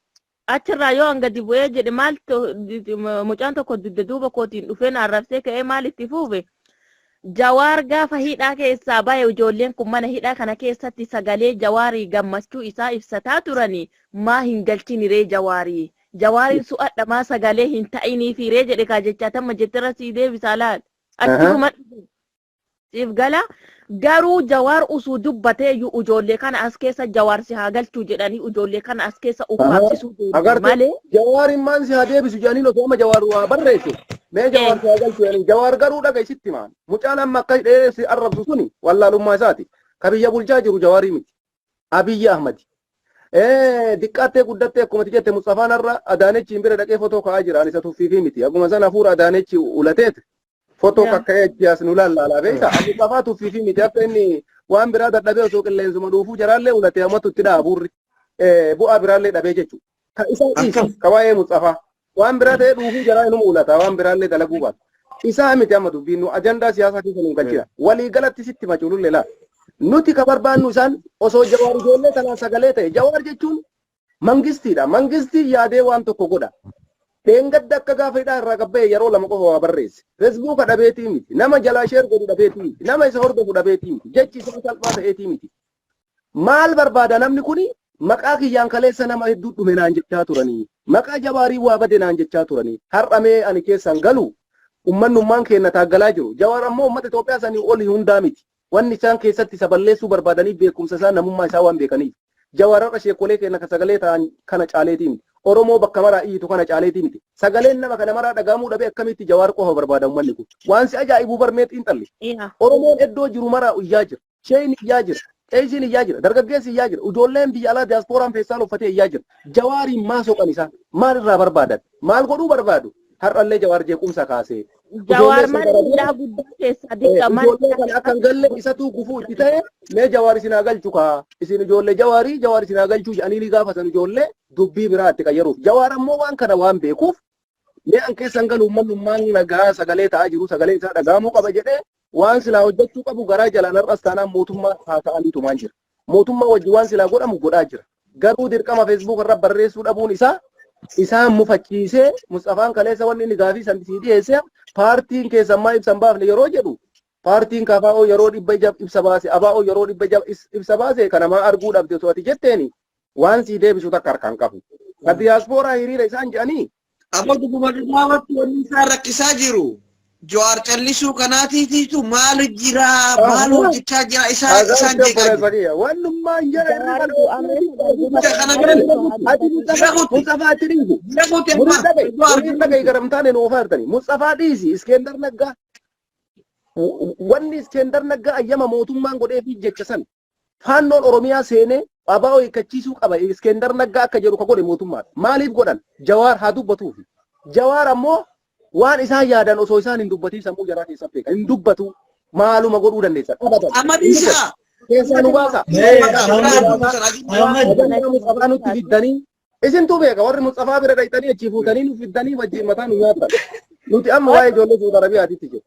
Achirraa yoo hangadi bu'ee jedhe maal mucaan tokko duuba kootiin dhufee arrabsee ka'ee maal itti fuufe. Jawaar gaafa hidhaa keessaa bahe ijoolleen kun mana hidhaa kana keessatti sagalee Jawaarii gammachuu isaa ibsataa turanii maa hin galchiniree Jawaarii. Jawaariin su'adha maa sagalee hin ta'iniifiree jedhe kaa jechaa tamma jettirra sii deebisaa laal. Achuma siif gala garuu Jawaar usuu dubbatee ijoollee kana as keessa Jawaar si haa galchuu jedhanii ijoollee kana as keessa ukkaamsisuu malee. Jawaariin maan si haa deebisu jedhanii osoo amma Jawaar waa barreessu. Mee Jawaar si haa galchuu jedhanii Jawaar garuu dhagaisitti maan. Mucaan amma akka hidhee si arrabsu suni wallaalummaa isaati. Ka biyya bulchaa jiru Jawaarii miti. Abiyyi Ahmadi. diqqaattee guddattee akkuma jette Mustafaan irra Adaanechi bira dhaqee fotoo ka'aa jira ani isa tuffiifii miti akkuma sana hafuura Adaanechi ulateet fotoo kakka'ee as nu lallaalaa beekta Mustafaa tuffiifii miti akka inni waan biraa dadhabee osoo qilleensuma dhuufuu jaraallee ulatee hammatu itti dhaabuurri bu'aa biraallee dhabee jechuudha. Kan isaa dhiisi ka waa'ee Mustafaa waan biraa ta'ee dhuufuu jaraa inuma ulata waan biraallee dalaguu baata. Isaa miti amma dubbiin nu ajandaa siyaasaa keessa nu galchina walii galatti sitti macuululle laa. Nuti ka barbaannu isaan osoo Jawaar ijoollee kanaan sagalee ta'e Jawaar jechuun mangistiidha. Mangistii yaadee waan tokko godha. Dheengadda akka gaafadhaa irraa qabbee yeroo lama qofa waa barreesse. Feesbuuka dhabeetii miti. Nama jalaa sheer godhu dhabeetii miti. Nama isa hordofu dhabeetii miti. Jechi isaa salphaa ta'eetii miti. Maal barbaada namni kuni maqaa kiyyaan kaleessa nama hedduu dhume naan jechaa turanii. Maqaa Jawaarii waa bade naan jechaa turanii. Har'amee ani keessan galu ummannummaan keenya taaggalaa jiru. Jawaar ammoo uummata Itoophiyaa sanii olii hundaa miti. Wanni isaan keessatti isa balleessuu barbaadanii beekumsa isaa namummaa isaa waan beekaniif. Jawaararra sheekolee keenya ka sagalee ta'an kana caaleetii miti. Oromoo bakka maraa iyyitu kana caaleetii miti. Sagaleen nama kana maraa dhagaamuu dhabe akkamitti Jawaar qofa barbaada uummanni kun. Waan si ajaa'ibuu barmeet xiinxalli. Oromoon iddoo jiru maraa iyyaa jira. Sheen iyyaa jira. Qeesiin iyyaa jira. Dargaggeessi iyyaa jira. Ijoolleen biyya alaa diyaaspooraan feesaan uffatee iyyaa jira. Jawaariin maa soqan isaa? Maal irraa barbaadan? Maal godhuu barbaadu? Har'allee Jawaar jeequmsa kaasee. Jawaar mana guddaa guddaa keessa diqqa ijoollee kana akka hin galle isatu gufuu itti ta'e mee Jawaar isin haa galchu kaa isin ijoollee Jawaarii Jawaar isin haa galchuu jedhanii ni gaafatan ijoollee dubbii biraa itti qayyaruuf Jawaar ammoo waan kana waan beekuuf mee an keessan galu uummanummaan nagaa sagalee ta'aa jiru sagalee isaa dhagaamuu qaba jedhee waan silaa hojjechuu qabu garaa jalaan har'as taanaan mootummaa haasa'aniitu maan jira mootummaa wajji waan silaa godhamu godhaa jira garuu dirqama feesbuuk irra barreessuu dhabuun isaa isaan mufachiisee Mustafaan kaleessa wanni inni gaafii sanbisii dhiyeessee paartiin keessammaa ibsan baafne yeroo jedhu paartiin KFO yeroo dhibba ibsa baase ABO yeroo dhibba ibsa baase kanamaa arguu dhabde osoo ati jetteeni waan sii deebisu takka harkaan qabu. Ka diyaaspooraa hiriira isaan jedhanii. Amma dubbatti wanni isaan rakkisaa jiru. Jawaar callisuu kanaatiitiitu maal jira maal hojjechaa jira isaan jeeqaa jiru. Wannummaan jira Mustafaa dhiisi Iskendar Naggaa wanni Iskendar Naggaa ayyama mootummaan godheefi jecha san faannoon Oromiyaa seenee ABO hiikkachiisuu qaba Iskendar Naggaa akka jedhu ka godhe mootummaan maaliif godhan Jawaar haa dubbatuufi Jawaar ammoo waan isaan yaadan osoo isaan hin dubbatiin sammuu jaraa keessa beeka hin dubbatu maaluma godhuu dandeessan Amadiisa keessaa nu baasa Mustafaa nutti fiddanii isintu beeka warri Mustafaa bira dhaqxanii achi fuutanii nu fiddanii wajjin mataa nu nyaatan nuti amma waa'ee ijoollee Saudi Arabiyaatitti jiru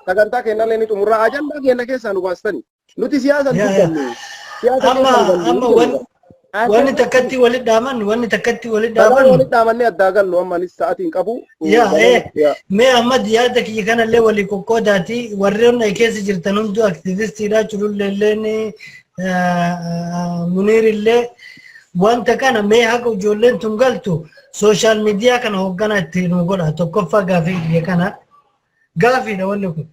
sagantaa kennallee ni xumurraa ajandaa keenya keessaa nu baastanii nuti siyaasa dubbanne amma wanni takkatti walit dhaamanne addaa gallu amma anis sa'aatiin qabu mee amma yaada kiyya kanallee walii qoqqoodaati warreen keessa jirtan hunduu aktivistiidha cululleelleen muniirillee wanta kana mee haga ijoolleen tun galtu sooshaal miidiyaa kana hoggana itti nu godha tokkoffaa gaafii kiyya kana gaafiidha wanni kun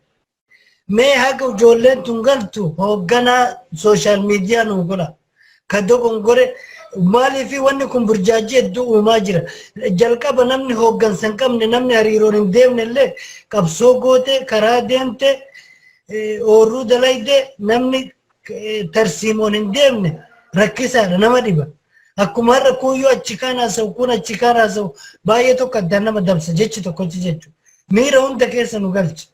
mee haga ijoolleen tun galtu hoggana sooshaal miidiyaa nu godha kaddo gongore maaliif wanni kun burjaajii hedduu uumaa jira jalqaba namni hooggansa hin qabne namni hariiroon hin deemne illee qabsoo goote karaa deemte oorruu dalayde namni tarsiimoon hin deemne rakkisaadha nama dhiba akkuma har'a kuyyoo achi kaan haasa'u kun achi kaan haasa'u baay'ee tokko addaan nama dabsa jechi tokkochi jechuudha miira hunda keessa nu galcha.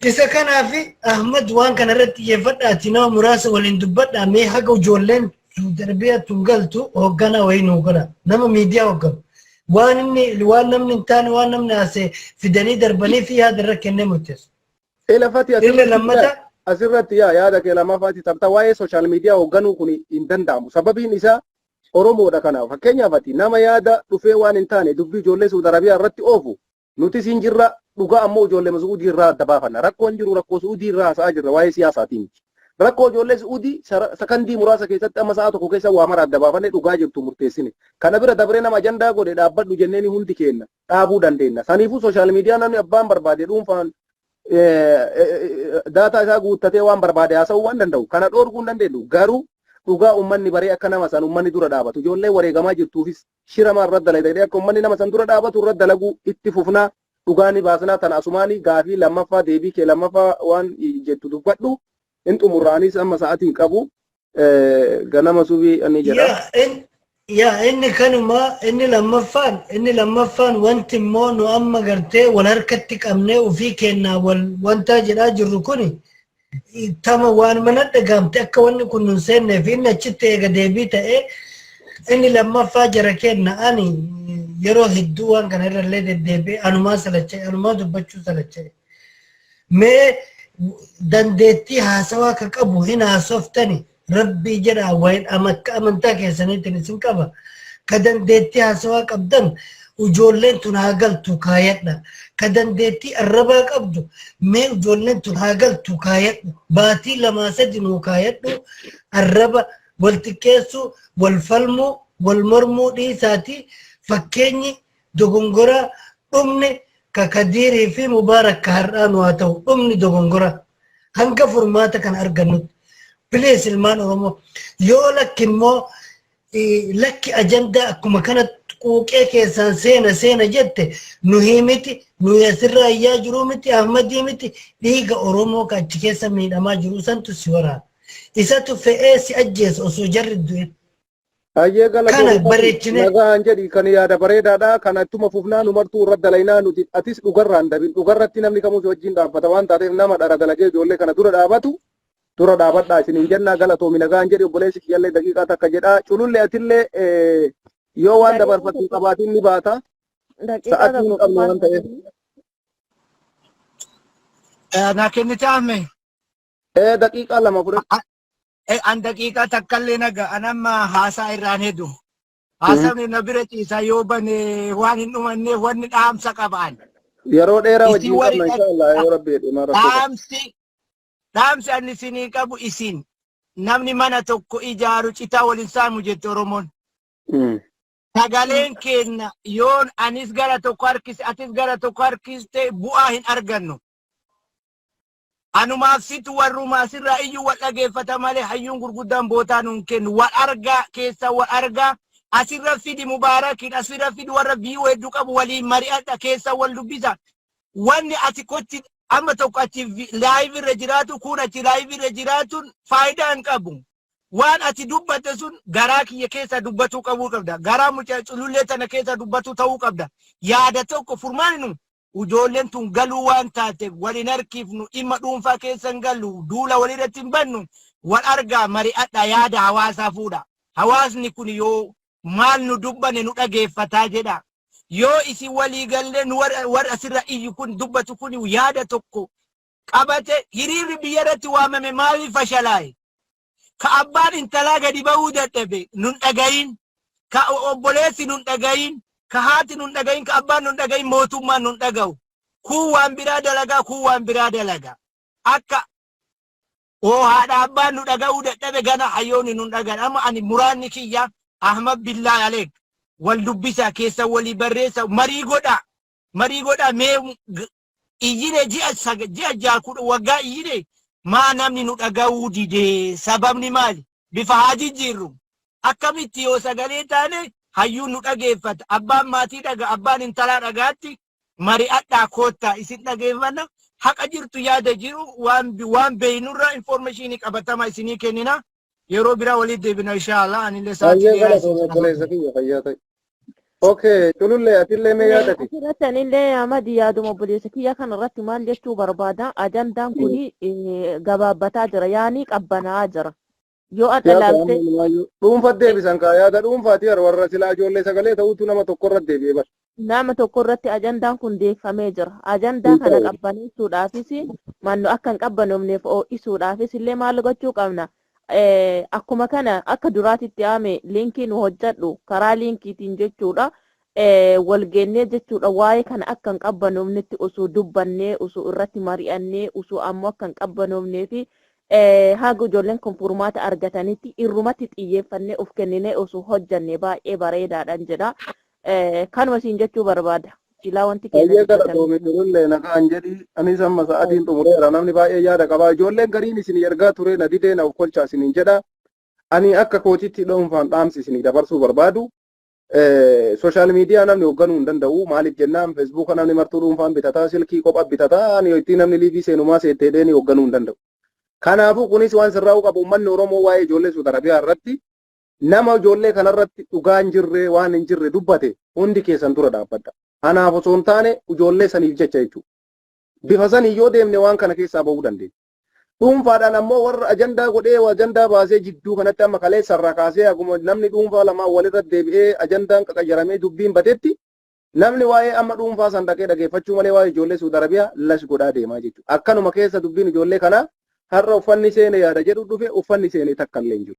Isa kanaafi Ahmad waan kana irratti xiyyeeffadhaati nama muraasa waliin dubbadhaa mee haga ijoolleen darbiyaa tun galtu hoogganaa wayii nu godha nama miidiyaa hoogganu waan namni hin taane waan namni haasee fidanii darbanii fi yaada irra kennee murteessu. Asirratti yaada kee lamaffaati taphataa waa'ee sooshaal miidiyaa hoogganuu kun hin danda'amu sababiin isaa Oromoodha kanaaf fakkeenyaaf ati nama yaada dhufee waan hin taane dubbii ijoollee Saudi Arabiyaa irratti oofu nuti siin jirra dhugaa ammoo ijoollee Suudii irraa adda baafanna rakkoon jiru rakkoo Suudii irraa haasa'aa jirra waa'ee siyaasaatiin rakkoo ijoollee Suudii sakandii muraasa keessatti amma sa'a tokko keessa waa mara adda baafannee dhugaa jirtu murteessine kana bira dabree nama ajandaa godhe dhaabbadhu jenneen hundi kenna dhaabuu dandeenya saniifuu sooshaal miidiyaa namni abbaan barbaade dhuunfaan daataa isaa guuttatee waan barbaade haasa'uu waan danda'u kana dhoorguu hin dandeenyu garuu dhugaa ummanni baree akka nama san ummanni dura dhaabatu ijoollee wareegamaa jirtuufis shirama irra dalagee akka ummanni nama san dura dhaabatu irra dalaguu itti fufnaa dhugaani baasnaa tan asumaanii gaafii lammaffaa deebii kee lammaffaa waan jettu dubbadhu in xumurraanis amma sa'aatiin qabu ganama subii ani jedha. inni kanuma inni lammaffaan wanti immoo nu amma gartee wal harkatti qabnee ofii kennaa wanta jedhaa jirru kuni tama waan mana dhagaamte akka wanni kun nun seenneef inni achitti eega deebii ta'ee inni lammaffaa jara kenna ani yeroo hedduu waan kana irrallee deddeebi'ee anumaa dubbachuu salachee mee dandeettii haasawaa ka qabu hin haasoftani rabbii jedha wayin akka amantaa keessaniitiin isin qaba ka dandeettii haasawaa qabdan ijoolleen tun haa galtu kaayadha ka dandeettii arrabaa qabdu mee ijoolleen tun haa galtu kaayadhu baatii lamaa sadi nuu kaayadhu arraba wal xiqqeessuu wal falmuu wal mormuu dhiisaati fakkeenyi dogongora dhumni ka kadiirii fi mubaarak ka har'aan waa ta'u dhumni dogongora hanga furmaata kan argannutti bilees ilmaan oromoo yoo lakki immoo lakki ajandaa akkuma kana quuqee keessaan seena jette nu himiti nu asirraa ayyaa jiruu miti ahmadii miti dhiiga oromoo ka achi keessa miidhamaa jiru santu si waraana isatu fe'ee si ajjeesa osoo jarri du'e. Ayyee galatoomii nagaan jedhi kan yaada bareedaadha kana ittuma fufnaa nu martuu irra dalaynaa nuti atis dhugarraan dabin dhugarratti namni kamuu si wajjin dhaabbata waan taateef nama dhara dalagee ijoollee kana dura dhaabatu dura dhaabadhaa isiniin jennaa galatoomi nagaan jedhi obboleessi kiyyallee daqiiqaa takka jedha culullee atillee yoo waan dabarfattu qabaatiin ni baata sa'aatii nu qabnu waan ta'eef. Naa kennite amme. Daqiiqaa lama fudhadhu. An daqiiqaa takkallee naga anamma haasaa irraan hedu. Haasawni na bira ciisa yoo bane waan hin dhumanne wanni dhaamsa qabaan. Yeroo dheeraa wajjin qabna inshallah yoo rabbi jedhe dhaamsi ani isinii qabu isin namni mana tokko ijaaru citaa waliin saamu jette Oromoon. Sagaleen kenna yoon anis gara tokko harkise atis gara tokko harkiste bu'aa hin argannu. Anumaaf situ warrumaa sirraa iyyuu wal dhageeffata malee hayyuun gurguddaan bootaa nuun kennu wal argaa keessa wal argaa asirra fidi mubaarakiin asirra fidi warra biyyuu hedduu qabu waliin mari'adha keessa wal dubbisa wanni ati kotti amma tokko achi live irra jiraatu kun achi live irra jiraatuun faayidaa hin qabu waan ati dubbatte sun garaa kiyya keessa dubbatuu qabuu qabda garaa mucaa culullee tana keessa dubbatuu ta'uu qabda yaada tokko furmaaninu ijoolleen tun galuu waan taateef waliin harkifnu dhimma dhuunfaa keessan galu duula walirratti hin bannu wal argaa mari'adha yaada hawaasaa fuudha hawaasni kun yoo maal nu dubbane nu dhageeffataa jedha yoo isin walii gallee nu warra asirra iyyu kun dubbatu kun yaada tokko qabate hiriirri biyyarratti waamame maaliif fashalaa'e ka abbaan intalaa gadi ba'uu dadhabe nun dhagayin ka obboleessi nun dhagayin ka haati nun dhagayin ka abbaan nun dhagayin mootummaan nun dhaga'u kun waan biraa dalagaa akka haadha abbaan nu dhaga'uu dadhabe gana hayyoonni nun dhagan amma ani muraanni kiyya Ahmad billahi alek wal dubbisa keessa walii barreessa marii godha mee iyyine ji'a jaakuudha waggaa iyyine maa namni nu dhaga'uu dide sababni maali bifa haa jijjiirru akkamitti yoo sagalee taane hayyuun nu dhageeffata abbaan maatii dhaga abbaan intalaa dhagaatti mari'adhaa koottaa isin dhageeffanna haqa jirtu yaada jiru waan beeynurra informationii qabatama isinii kennina yeroo biraa walitti deebina inshallah anillee sa'aatii Okay, culullee atillee mee yaadati? Asirratti anillee Ahmadi yaaduma obboleessa kiyya kanarratti maal jechuu barbaada ajandaan kuni gabaabbataa jira yaani qabbanaa'aa jira. Yoo adda laalte dhuunfat deebisan kaa yaada dhuunfaati warra silaa ijoollee sagalee ta'utu nama tokkorratti deebi'ee bara. Nama tokkorratti ajandaan kun deeffamee jira. Ajandaa kana qabbaneessuudhaafis manno akka hin qabbanoofneef ho'isuudhaafis illee maal gochuu qabna? Akkuma kana akka duraatitti aame liinkiin hojjedhu karaa liinkiitiin jechuudha walgeennee jechuudha waa'ee kana akka hin qabbanoofnetti osoo dubbannee osoo irratti mari'annee osoo ammoo akka hin qabbanoofnee fi haga ijoolleen kun furmaata argatanitti irrumatti xiyyeeffannee of kenninee osoo hojjannee baay'ee bareedaadhaan jedha kanuma siin jechuu barbaada. Silaa wanti keenya galatoomi ijoollee nagaan jedhi anis amma sa'aatiin xumureera namni baay'ee yaada qaba ijoolleen gariin isin ergaa ture na didee na kolchaa isiniin jedha ani akka kootitti dhuunfaan dhaamsi isinii dabarsuu barbaadu sooshaal miidiyaa namni hoogganuu hin danda'u maaliif jennaan feesbuuka namni martuu dhuunfaan bitataa silkii kophaa bitataa ani ittiin namni liivii seenumaa seettee deeni hoogganuu hin danda'u Kanaafuu kunis waan sirraa'uu qabu uummanni Oromoo waa'ee ijoollee Saudi Arabiyaa irratti nama ijoollee kanarratti dhugaa hin jirre waan hin jirre dubbate hundi keessan dura dhaabbadha. Anaaf osoo hin taane ijoollee saniif jecha jechuudha. Bifa sanii yoo deemne waan kana keessaa bahuu dandeenya. Dhuunfaadhaan ammoo warra ajandaa godhee ajandaa baasee jidduu kanatti amma kalee sarara kaasee akkuma namni dhuunfaa lamaan walirra deebi'ee ajandaan qaqayyaramee dubbiin batetti namni waa'ee amma dhuunfaa san dhaqee dhageeffachuu malee waa'ee ijoollee Saudi Arabiyaa las godhaa deemaa jechuudha. Akkanuma keessa dubbiin ijoollee kanaa har'a uffanni seene yaada jedhu dhufe uffanni seene takka illee hin jiru.